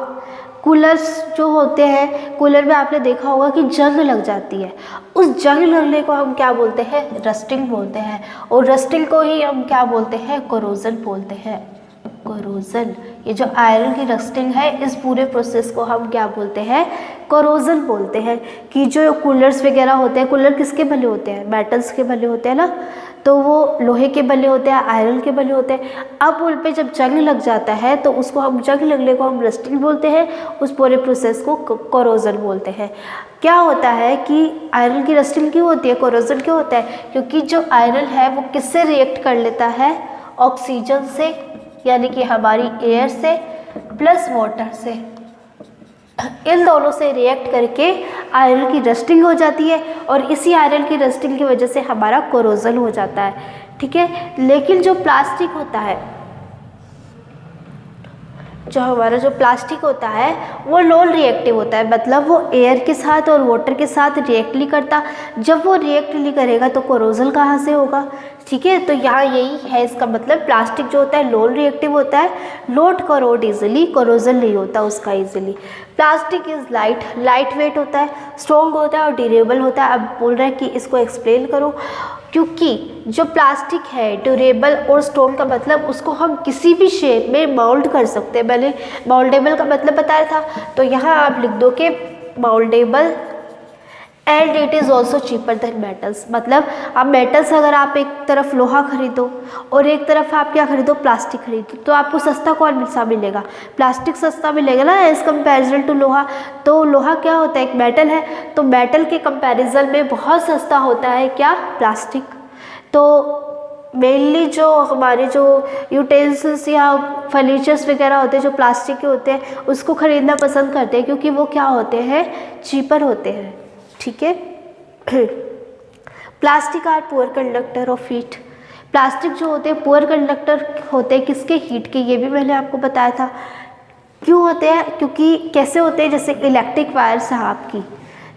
कूलर्स जो होते हैं, कूलर में आपने देखा होगा कि जंग लग जाती है, उस जंग लगने को हम क्या बोलते हैं, रस्टिंग बोलते हैं। और रस्टिंग को ही हम क्या बोलते हैं, कोरोजन बोलते हैं, कोरोजन। ये जो आयरन की रस्टिंग है, इस पूरे प्रोसेस को हम क्या बोलते हैं, कोरोजन बोलते हैं। कि जो कूलर्स वगैरह होते हैं, कूलर किसके बने होते हैं, मेटल्स के बने होते हैं ना, तो वो लोहे के बने होते हैं, आयरन के बने होते हैं। अब उन पे जब जंग लग जाता है तो उसको हम, जंग लगने को हम रस्टिंग बोलते हैं, उस पूरे प्रोसेस को कोरोजन बोलते हैं। क्या होता है कि आयरन की रस्टिंग क्यों होती है, कोरोजन क्यों होता है, क्योंकि जो आयरन है वो किससे रिएक्ट कर लेता है, ऑक्सीजन से, यानी कि हमारी एयर से प्लस वाटर से, इन दोनों से रिएक्ट करके आयरन की रस्टिंग हो जाती है, और इसी आयरन की रस्टिंग की वजह से हमारा कोरोजन हो जाता है। ठीक है, लेकिन जो प्लास्टिक होता है, जो हमारा जो प्लास्टिक होता है वो नॉन रिएक्टिव होता है, मतलब वो एयर के साथ और वाटर के साथ रिएक्ट नहीं करता। जब वो रिएक्ट नहीं करेगा तो कोरोजन कहाँ से होगा। ठीक है, तो यहाँ यही है इसका मतलब, प्लास्टिक जो होता है नॉन रिएक्टिव होता है, नॉट कोरोड इजिली, कोरोजन नहीं होता उसका easily. Plastic is light, light weight होता है, स्ट्रॉन्ग होता है और ड्यूरेबल होता है। अब बोल रहा है कि इसको एक्सप्लेन करो, क्योंकि जो प्लास्टिक है ड्यूरेबल और स्ट्रॉन्ग का मतलब उसको हम किसी भी शेप में माउल्ड कर सकते हैं। मैंने माउल्डेबल का मतलब बताया था, तो यहाँ आप लिख दो कि mouldable and it is also cheaper than metals. मतलब आप मेटल्स, अगर आप एक तरफ लोहा खरीदो और एक तरफ आप क्या खरीदो, प्लास्टिक खरीदो, तो आपको सस्ता कौन सा मिलेगा, प्लास्टिक सस्ता मिलेगा ना एज कम्पेरिजन टू लोहा। तो लोहा क्या होता है, एक मेटल है, तो मेटल के कंपैरिजन में बहुत सस्ता होता है क्या, प्लास्टिक। तो मेनली जो हमारे जो यूटेंसिल्स या फर्नीचर्स वगैरह होते हैं जो प्लास्टिक के होते हैं, उसको ख़रीदना पसंद करते हैं, क्योंकि वो क्या होते हैं, चीपर होते हैं। ठीक है, plastic are poor conductor of heat. Plastic जो होते हैं पुअर कंडक्टर होते हैं किसके, हीट के, ये भी मैंने आपको बताया था। क्यों होते हैं, क्योंकि कैसे होते हैं, जैसे इलेक्ट्रिक वायर्स हैं आपकी,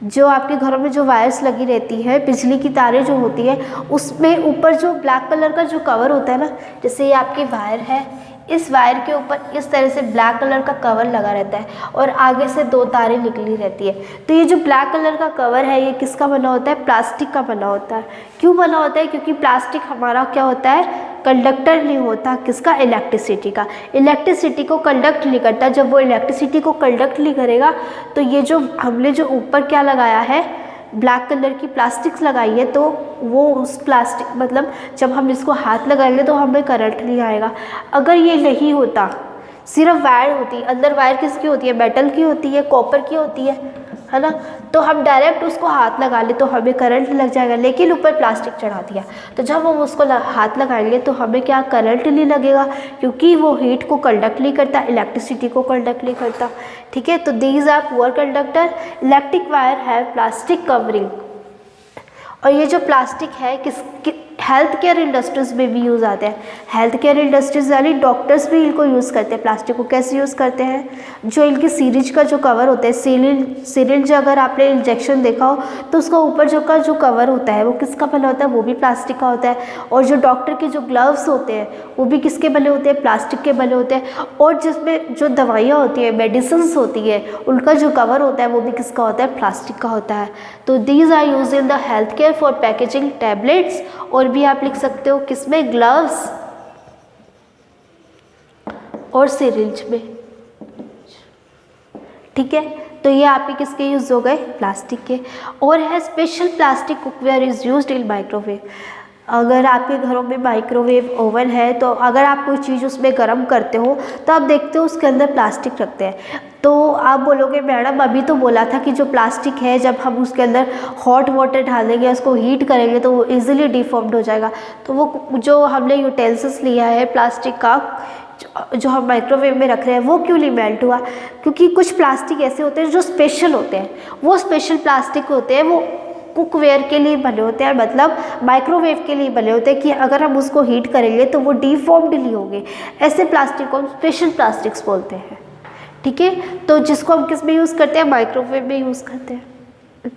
जो आपके घरों में जो वायर्स लगी रहती है, बिजली की तारें जो होती है, उसमें ऊपर जो ब्लैक कलर का जो कवर होता है ना, जैसे ये आपकी वायर है, इस वायर के ऊपर इस तरह से ब्लैक कलर का कवर लगा रहता है और आगे से दो तारें निकली रहती है। तो ये जो ब्लैक कलर का कवर है, ये किसका बना होता है, प्लास्टिक का बना होता है। क्यों बना होता है, क्योंकि प्लास्टिक हमारा क्या होता है, कंडक्टर नहीं होता, किसका, इलेक्ट्रिसिटी का। इलेक्ट्रिसिटी को कंडक्ट नहीं करता, जब वो इलेक्ट्रिसिटी को कंडक्ट नहीं करेगा तो ये जो हमने जो ऊपर क्या लगाया है, ब्लैक कलर की प्लास्टिक्स लगाई है, तो वो उस प्लास्टिक, मतलब जब हम इसको हाथ लगाएंगे तो हमें करंट नहीं आएगा। अगर ये नहीं होता, सिर्फ वायर होती, अंदर वायर किसकी होती है, मेटल की होती है, कॉपर की होती है ना, तो हम डायरेक्ट उसको हाथ लगा ले तो हमें करंट लग जाएगा। लेकिन ऊपर प्लास्टिक चढ़ा दिया, तो जब हम उसको हाथ लगाएंगे तो हमें क्या, करंट नहीं लगेगा, क्योंकि वो हीट को कंडक्ट नहीं करता, इलेक्ट्रिसिटी को कंडक्ट नहीं करता। ठीक है, तो these are poor conductor. Electric wire है प्लास्टिक कवरिंग। और ये जो प्लास्टिक है हेल्थ केयर इंडस्ट्रीज में भी यूज़ आते हैं। हेल्थ केयर इंडस्ट्रीज यानी डॉक्टर्स भी इनको यूज़ करते हैं। प्लास्टिक को कैसे यूज़ करते हैं, जो इनकी सीरिंज का जो कवर होता है, सीरिंज अगर आपने इंजेक्शन देखा हो तो उसका ऊपर जो कवर होता है वो किसका बना होता है, वो भी प्लास्टिक का होता है। और जो डॉक्टर के जो ग्लव्स होते हैं वो भी किसके बने होते हैं, प्लास्टिक के बने होते हैं। और जिसमें जो दवाइयाँ होती है, मेडिसिन्स होती है, उनका जो कवर होता है वो भी किसका होता है, प्लास्टिक का होता है। तो these are use in the health care for packaging tablets. और भी आप लिख सकते हो किसमें, ग्लव्स और सिरिंज में। ठीक है, तो ये आपके किसके यूज हो गए, प्लास्टिक के। और है special plastic cookware is used in microwave. अगर आपके घरों में माइक्रोवेव ओवन है तो अगर आप कोई चीज़ उसमें गर्म करते हो तो आप देखते हो उसके अंदर प्लास्टिक रखते हैं। तो आप बोलोगे मैडम अभी तो बोला था कि जो प्लास्टिक है जब हम उसके अंदर हॉट वाटर डालेंगे, उसको हीट करेंगे तो वो इजीली डिफॉर्म्ड हो जाएगा। तो वो जो हमने यूटेंसिल्स लिया है प्लास्टिक का, जो हम माइक्रोवेव में रख रहे हैं वो क्यों नहीं मेल्ट हुआ? क्योंकि कुछ प्लास्टिक ऐसे होते हैं जो स्पेशल होते हैं, वो स्पेशल प्लास्टिक होते हैं, वो कुकवेयर के लिए बने होते हैं, मतलब माइक्रोवेव के लिए बने होते हैं कि अगर हम उसको हीट करेंगे तो वो डीफॉर्म्ड नहीं होंगे। ऐसे प्लास्टिक को हम स्पेशल प्लास्टिक्स बोलते हैं, ठीक है। तो जिसको हम किस में यूज़ करते हैं? माइक्रोवेव में यूज़ करते हैं।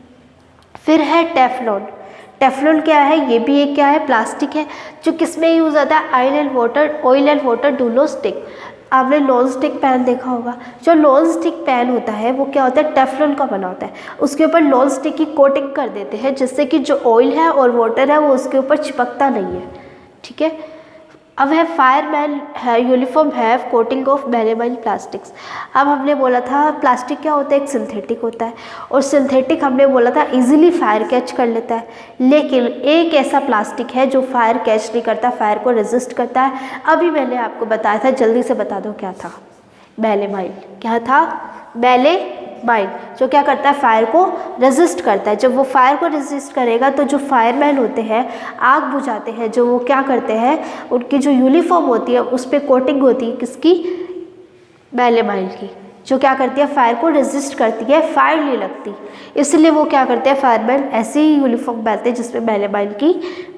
फिर है टेफ्लॉन। टेफ्लॉन क्या है? ये भी एक क्या है? प्लास्टिक है, जो किस में यूज़ होता है? Oil and water do not stick. आपने नॉन स्टिक पैन देखा होगा, जो नॉन स्टिक पैन होता है वो क्या होता है? टेफ्लॉन का बना होता है। उसके ऊपर नॉन स्टिक की कोटिंग कर देते हैं जिससे कि जो ऑयल है और वाटर है वो उसके ऊपर चिपकता नहीं है, ठीक है। अब है फायरमैन है uniform have coating of melamine plastics. अब हमने बोला था प्लास्टिक क्या होता है? एक सिंथेटिक होता है, और सिंथेटिक हमने बोला था इजीली फायर कैच कर लेता है, लेकिन एक ऐसा प्लास्टिक है जो फायर कैच नहीं करता, फायर को रेजिस्ट करता है। अभी मैंने आपको बताया था, जल्दी से बता दो क्या था? मेलेमाइन। क्या था? मेलेमाइन, जो क्या करता है? फायर को रेजिस्ट करता है। जब वो फायर को रेजिस्ट करेगा तो जो फायरमैन होते हैं, आग बुझाते हैं, जो वो क्या करते हैं? उनकी जो यूनिफॉर्म होती है उस पर कोटिंग होती है किसकी? मेलेमाइन की, जो क्या करती है? फायर को रेजिस्ट करती है, फायर नहीं लगती। इसलिए वो क्या करते हैं? फायरमैन ऐसे ही यूनिफॉर्म पहनते हैं जिसमें मेलेमाइन की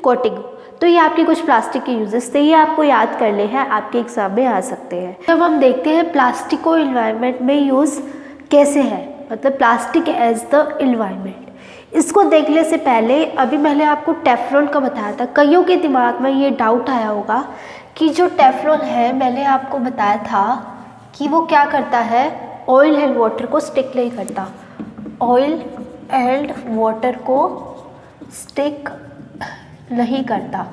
कोटिंग हो। तो ये आपके कुछ प्लास्टिक के यूजेस थे, ये आपको याद करने हैं, आपके एग्जाम में आ सकते हैं। जब हम देखते हैं प्लास्टिक को इन्वायरमेंट में यूज़ कैसे है, मतलब प्लास्टिक एज द इन्वायरमेंट, इसको देखने से पहले अभी मैंने आपको टेफ्लॉन का बताया था। कईयों के दिमाग में ये डाउट आया होगा कि जो टेफ्लॉन है, मैंने आपको बताया था कि वो क्या करता है? ऑयल एंड वाटर को स्टिक नहीं करता, ऑयल एंड वाटर को स्टिक नहीं करता,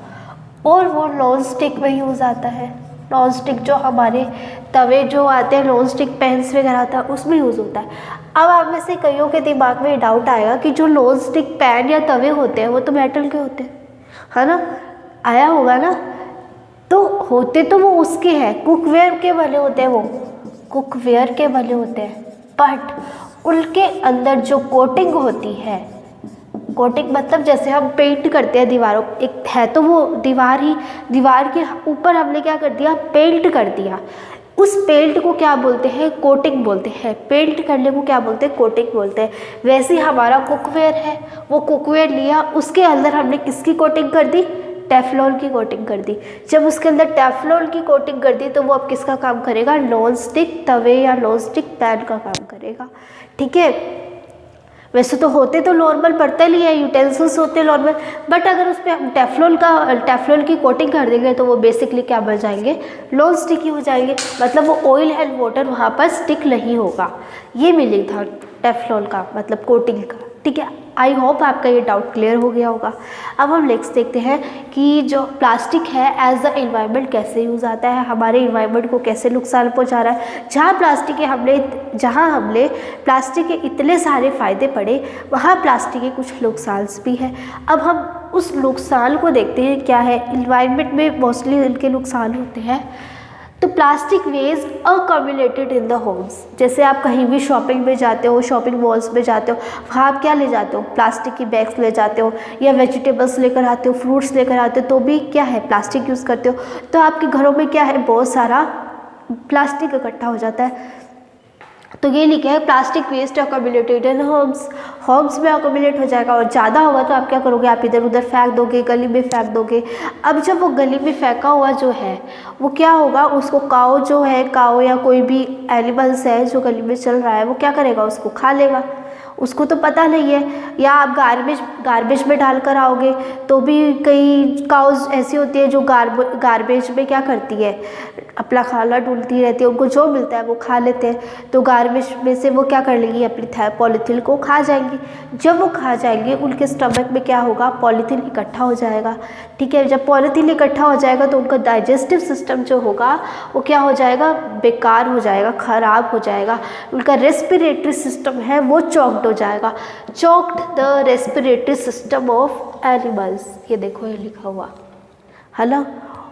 और वो नॉन स्टिक में यूज़ आता है। नॉन स्टिक जो हमारे तवे जो आते हैं, नॉन स्टिक पैन्स वगैरह आता है, उसमें यूज़ होता है। अब आप में से कईयों के दिमाग में डाउट आएगा कि जो नॉन स्टिक पैन या तवे होते हैं वो तो मेटल के होते हैं, है ना? आया होगा ना? तो होते तो वो उसके हैं, कुकवेयर के बने होते हैं, वो कुकवेयर के बने होते हैं, बट उनके अंदर जो कोटिंग होती है, कोटिंग मतलब जैसे हम पेंट करते हैं दीवारों, एक है तो वो दीवार ही, दीवार के ऊपर हमने क्या कर दिया? पेंट कर दिया। उस पेंट को क्या बोलते हैं? कोटिंग बोलते हैं। पेंट करने को क्या बोलते हैं? कोटिंग बोलते हैं। वैसे ही हमारा कुकवेयर है, वो कुकवेयर लिया, उसके अंदर हमने किसकी कोटिंग कर दी? टेफ्लॉन की कोटिंग कर दी। जब उसके अंदर टेफ्लॉन की कोटिंग कर दी तो वो अब किसका काम करेगा? नॉन स्टिक तवे या नॉन स्टिक पैन का काम करेगा, ठीक है। वैसे तो होते तो नॉर्मल बर्तन ही है, यूटेंसिल्स होते हैं नॉर्मल, बट अगर उस पर हम टेफ्लॉन की कोटिंग कर देंगे तो वो बेसिकली क्या बन जाएंगे? नॉन स्टिकी हो जाएंगे, मतलब वो ऑयल एंड वाटर वहाँ पर स्टिक नहीं होगा। ये मीनिंग था टेफ्लॉन का, मतलब कोटिंग का, ठीक है। आई होप आपका ये डाउट क्लियर हो गया होगा। अब हम नेक्स्ट देखते हैं कि जो प्लास्टिक है एज द एनवायरनमेंट कैसे यूज़ आता है, हमारे एनवायरनमेंट को कैसे नुकसान पहुंचा रहा है। जहाँ हमने प्लास्टिक के इतने सारे फ़ायदे पढ़े, वहाँ प्लास्टिक के कुछ नुकसान भी हैं। अब हम उस नुकसान को देखते हैं क्या है। एनवायरनमेंट में मोस्टली इनके नुकसान होते हैं। तो plastic waste accumulated in the homes, जैसे आप कहीं भी शॉपिंग में जाते हो, शॉपिंग मॉल्स में जाते हो, वहाँ आप क्या ले जाते हो? प्लास्टिक की बैग्स ले जाते हो, या वेजिटेबल्स लेकर आते हो, फ्रूट्स लेकर आते हो, तो भी क्या है? प्लास्टिक यूज़ करते हो। तो आपके घरों में क्या है? बहुत सारा प्लास्टिक इकट्ठा हो जाता है। तो ये लिखा है प्लास्टिक वेस्ट अकम्युलेटेड इन होम्स में अकम्युलेट हो जाएगा, और ज़्यादा होगा तो आप क्या करोगे? आप इधर उधर फेंक दोगे, गली में फेंक दोगे। अब जब वो गली में फेंका हुआ जो है वो क्या होगा? उसको काऊ या कोई भी एनिमल्स है जो गली में चल रहा है, वो क्या करेगा? उसको खा लेगा। उसको तो पता नहीं है। या आप गार्बेज में डाल कर आओगे तो भी कई काउज ऐसी होती है जो गार्बेज में क्या करती है? अपना खाना ढूंढती रहती है, उनको जो मिलता है वो खा लेते हैं। तो गार्बेज में से वो क्या कर लेंगी? अपनी पॉलीथीन को खा जाएंगी। जब वो खा जाएंगे उनके स्टमक में क्या होगा? पॉलीथीन इकट्ठा हो जाएगा, ठीक है। जब पॉलीथीन इकट्ठा हो जाएगा तो उनका डाइजेस्टिव सिस्टम जो होगा वो क्या हो जाएगा? बेकार हो जाएगा, ख़राब हो जाएगा। उनका रेस्पिरेटरी सिस्टम है वो चॉक्ड हो जाएगा। Choked the respiratory system of animals, ये देखो ये लिखा हुआ है ना।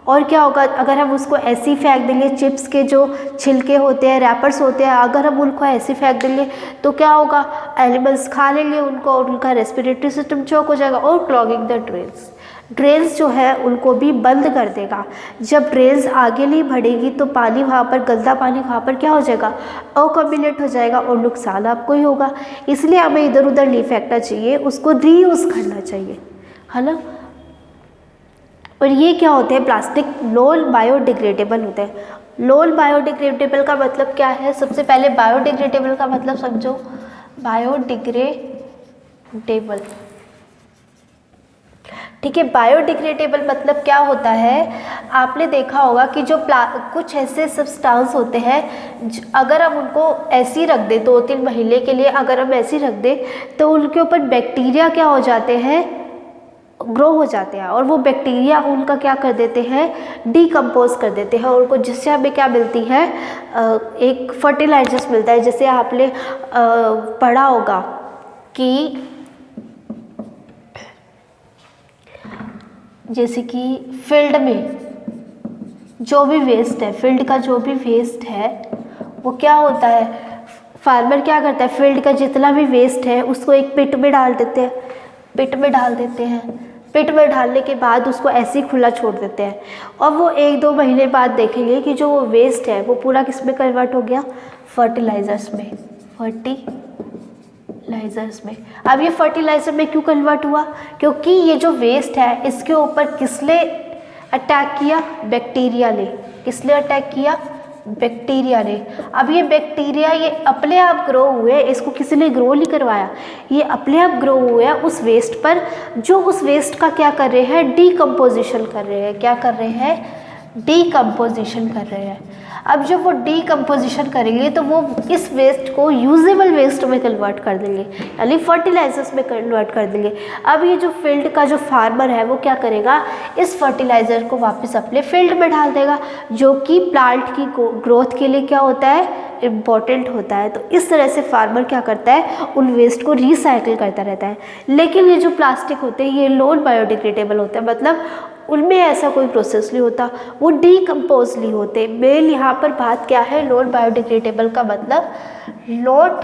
और क्या होगा अगर हम उसको ऐसे ही फेंक देंगे, चिप्स के जो छिलके होते हैं, रैपर्स होते हैं, अगर हम उनको ऐसे ही फेंक देंगे तो क्या होगा, एनिमल्स खा लेंगे उनको और उनका रेस्पिरेटरी सिस्टम चौक हो जाएगा और क्लॉगिंग द ड्रेन्स जो है उनको भी बंद कर देगा। जब ड्रेन्स आगे नहीं बढ़ेगी तो पानी वहाँ पर, गंदा पानी वहाँ पर क्या हो जाएगा, अकोम्युलेट हो जाएगा और नुकसान आपको ही होगा। इसलिए हमें इधर उधर नहीं फेंकना चाहिए, उसको रीयूज़ करना चाहिए, है ना। और ये क्या होते हैं, प्लास्टिक नॉन बायोडिग्रेडेबल होते हैं। नॉन बायोडिग्रेडेबल का मतलब क्या है, सबसे पहले बायोडिग्रेडेबल का मतलब समझो, बायोडिग्रेडेबल, ठीक है। बायोडिग्रेडेबल मतलब क्या होता है, आपने देखा होगा कि जो कुछ ऐसे सब्सटेंस होते हैं अगर हम उनको ऐसे ही रख दें 2-3 महीने के लिए, अगर हम ऐसे ही रख दें तो उनके ऊपर बैक्टीरिया क्या हो जाते हैं, ग्रो हो जाते हैं और वो बैक्टीरिया उनका क्या कर देते हैं, डीकम्पोज कर देते हैं, और उनको जिससे हमें क्या मिलती है, एक फर्टिलाइजर्स मिलता है। जैसे आपने पढ़ा होगा कि जैसे कि फील्ड में जो भी वेस्ट है, फील्ड का जो भी वेस्ट है वो क्या होता है, फार्मर क्या करता है, फील्ड का जितना भी वेस्ट है उसको एक पिट में डाल देते हैं, पिट में डाल देते हैं। पिट में डालने के बाद उसको ऐसे ही खुला छोड़ देते हैं और वो 1-2 महीने बाद देखेंगे कि जो वेस्ट है वो पूरा किस में कन्वर्ट हो गया, फर्टिलाइजर्स में, फर्टिलाइजर्स में। अब ये फर्टिलाइजर में क्यों कन्वर्ट हुआ, क्योंकि ये जो वेस्ट है इसके ऊपर किसने अटैक किया, बैक्टीरिया ने। किसने अटैक किया, बैक्टीरिया ने। अब ये बैक्टीरिया ये अपने आप ग्रो हुए, इसको किसी ने ग्रो नहीं करवाया, ये अपने आप ग्रो हुए हैं उस वेस्ट पर, जो उस वेस्ट का क्या कर रहे हैं, डीकम्पोजिशन कर रहे हैं। क्या कर रहे हैं, डीकम्पोजिशन कर रहे हैं। अब जब वो डीकम्पोजिशन करेंगे तो वो इस वेस्ट को यूजेबल वेस्ट में कन्वर्ट कर देंगे, यानी फर्टिलाइजर्स में कन्वर्ट कर देंगे। अब ये जो फील्ड का जो फार्मर है वो क्या करेगा, इस फर्टिलाइज़र को वापस अपने फील्ड में डाल देगा, जो कि प्लांट की ग्रोथ के लिए क्या होता है, इम्पॉर्टेंट होता है। तो इस तरह से फार्मर क्या करता है, उन वेस्ट को रिसाइकिल करता रहता है। लेकिन ये जो प्लास्टिक होते हैं ये नॉन बायोडिग्रेडेबल होते हैं, मतलब उनमें ऐसा कोई प्रोसेस नहीं होता, वो डीकम्पोज नहीं होते। मेन यहाँ पर बात क्या है, नॉन बायोडिग्रेडेबल का मतलब नॉट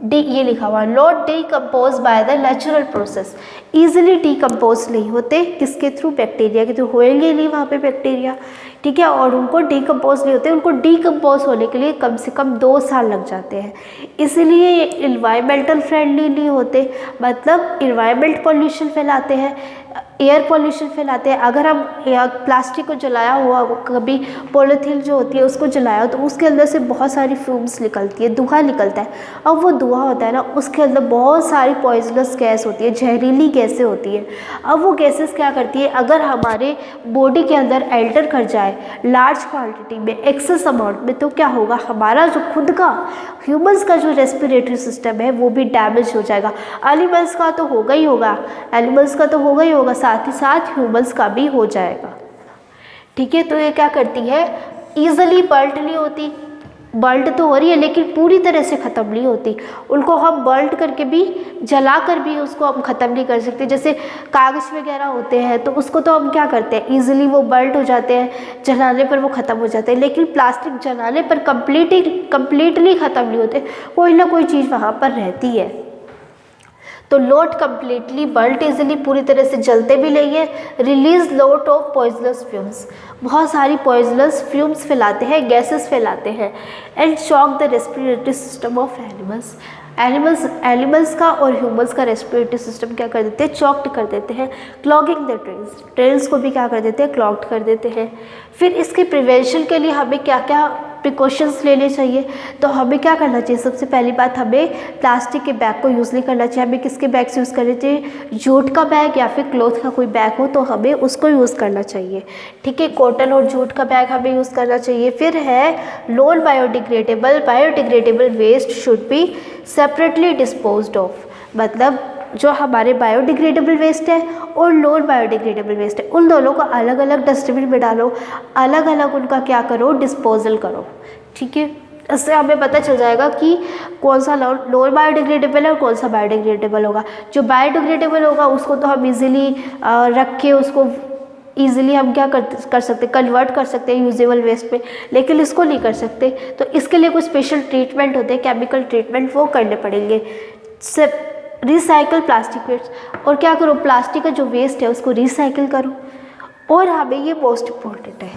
डी, ये लिखा हुआ not decompose by the natural process, easily decompose नहीं होते, किसके थ्रू, बैक्टीरिया के थ्रू, होएंगे नहीं वहाँ पे बैक्टीरिया, ठीक है। और उनको डीकम्पोज नहीं होते, उनको डीकम्पोज होने के लिए कम से कम 2 साल लग जाते हैं। इसलिए ये इन्वायरमेंटल फ्रेंडली नहीं होते, मतलब इन्वायरमेंट पॉल्यूशन फैलाते हैं, एयर पॉल्यूशन फैलाते हैं। अगर हम प्लास्टिक को जलाया हुआ, कभी पॉलीथीन जो होती है उसको जलाया तो उसके अंदर से बहुत सारी फ्यूम्स निकलती है, धुआं निकलता है। अब वो धुआं होता है ना, उसके अंदर बहुत सारी पॉइजनस गैस होती है, जहरीली गैसें होती है। अब वो गैसेस क्या करती है, अगर हमारे बॉडी के अंदर एंटर कर जाए लार्ज क्वांटिटी में, एक्सेस अमाउंट में, तो क्या होगा, हमारा जो खुद का ह्यूमंस का जो रेस्पिरेटरी सिस्टम है वो भी डैमेज हो जाएगा। एनिमल्स का तो होगा ही होगा, एनिमल्स का तो होगा ही होगा, साथ ही साथ ह्यूमंस का भी हो जाएगा, ठीक है। तो ये क्या करती है, ईजिली बर्ल्ट नहीं होती, बर्ल्ट तो हो रही है लेकिन पूरी तरह से ख़त्म नहीं होती। उनको हम बर्ल्ट करके भी, जला कर भी उसको हम ख़त्म नहीं कर सकते। जैसे कागज़ वगैरह होते हैं तो उसको तो हम क्या करते हैं, ईजिली वो बर्ल्ट हो जाते हैं, जलाने पर वो ख़त्म हो जाते हैं। लेकिन प्लास्टिक जलाने पर कम्प्लीटली ख़त्म नहीं होते, कोई ना कोई चीज़ वहाँ पर रहती है। तो नॉट कम्प्लीटली बर्ल्ट, इजिली पूरी तरह से जलते भी नहीं है। Release lot of poisonous fumes, बहुत सारी पॉइजनस फ्यूम्स फैलाते हैं, गैसेस फैलाते हैं। And shock the respiratory system of animals का और ह्यूमंस का रेस्पिरेटरी सिस्टम क्या कर देते हैं, चॉक्ड कर देते हैं। क्लॉगिंग द ट्रेन्स को भी क्या कर देते हैं, क्लॉग्ड कर देते हैं। फिर इसके प्रिवेंशन के लिए हमें क्या क्या प्रिकॉशंस लेने चाहिए, तो हमें क्या करना चाहिए, सबसे पहली बात हमें प्लास्टिक के बैग को यूज़ नहीं करना चाहिए। हमें किसके बैग से यूज़ करना चाहिए, जूट का बैग या फिर क्लॉथ का कोई बैग हो तो हमें उसको यूज़ करना चाहिए, ठीक है। कॉटन और जूट का बैग हमें यूज़ करना चाहिए। फिर है non biodegradable waste should be separately disposed of, मतलब जो हमारे बायोडिग्रेडेबल वेस्ट है और नॉन बायोडिग्रेडेबल वेस्ट है उन दोनों को अलग अलग डस्टबिन में डालो, अलग अलग उनका क्या करो, डिस्पोजल करो, ठीक है। इससे हमें पता चल जाएगा कि कौन सा नॉन बायोडिग्रेडेबल है और कौन सा बायोडिग्रेडेबल होगा। जो बायोडिग्रेडेबल होगा उसको तो हम इजीली रख के उसको ईजिली हम क्या कर सकते, कन्वर्ट कर सकते हैं यूजेबल वेस्ट में, लेकिन इसको नहीं कर सकते। तो इसके लिए कुछ स्पेशल ट्रीटमेंट होते हैं, केमिकल ट्रीटमेंट, वो करने पड़ेंगे। रिसाइकल प्लास्टिक वेस्ट, और क्या करो, प्लास्टिक का जो वेस्ट है उसको रिसाइकिल करो। और हमें ये मोस्ट इम्पॉर्टेंट है,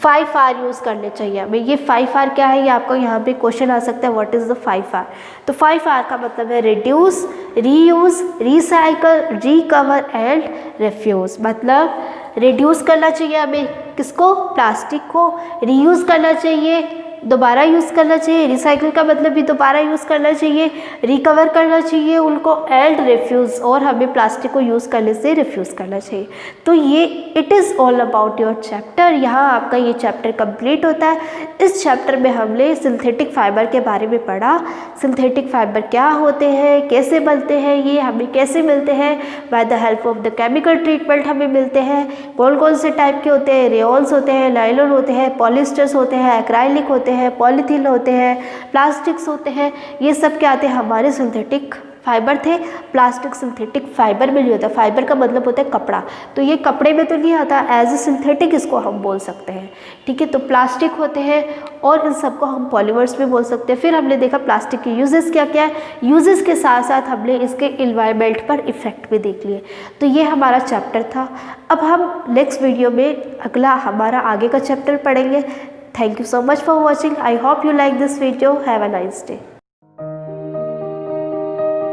5 R यूज़ करने चाहिए हमें। ये 5 R क्या है, ये आपको यहाँ पे क्वेश्चन आ सकता है, व्हाट इज़ द 5 R। तो 5 R का मतलब है reduce, reuse, recycle, recover and refuse. मतलब रिड्यूस करना चाहिए हमें किसको, प्लास्टिक को, रीयूज़ करना चाहिए, दोबारा यूज़ करना चाहिए, रिसाइकिल का मतलब भी दोबारा यूज़ करना चाहिए, रिकवर करना चाहिए उनको, एंड रिफ्यूज़, और हमें प्लास्टिक को यूज़ करने से रिफ्यूज़ करना चाहिए। तो ये it is all about your chapter. यहाँ आपका ये चैप्टर कंप्लीट होता है। इस चैप्टर में हमने सिंथेटिक फाइबर के बारे में पढ़ा। सिंथेटिक फाइबर क्या होते हैं, कैसे बनते हैं, ये हमें कैसे मिलते हैं, by the help of the chemical treatment हमें मिलते हैं। कौन कौन से टाइप के होते हैं, रेयॉल्स होते हैं, नायलॉन होते हैं, पॉलिस्टर्स होते हैं, एक्राइलिक होते हैं, पॉलीथीन होते हैं, प्लास्टिक्स होते हैं। ये सब क्या आते हैं, हमारे सिंथेटिक फाइबर थे। प्लास्टिक सिंथेटिक फाइबर में नहीं होता, फाइबर का मतलब होता है कपड़ा, तो ये कपड़े में तो नहीं आता, एज ए सिंथेटिक इसको हम बोल सकते हैं। ठीक है, तो प्लास्टिक होते हैं और इन सबको हम पॉलीमर्स में बोल सकते हैं। फिर हमने देखा प्लास्टिक के यूजेस क्या क्या है, यूजेस के साथ साथ हमने इसके इन्वायरमेंट पर इफेक्ट भी देख लिए। तो ये हमारा चैप्टर था। अब हम नेक्स्ट वीडियो में अगला हमारा आगे का चैप्टर पढ़ेंगे। Thank you so much for watching. I hope you like this video. Have a nice day.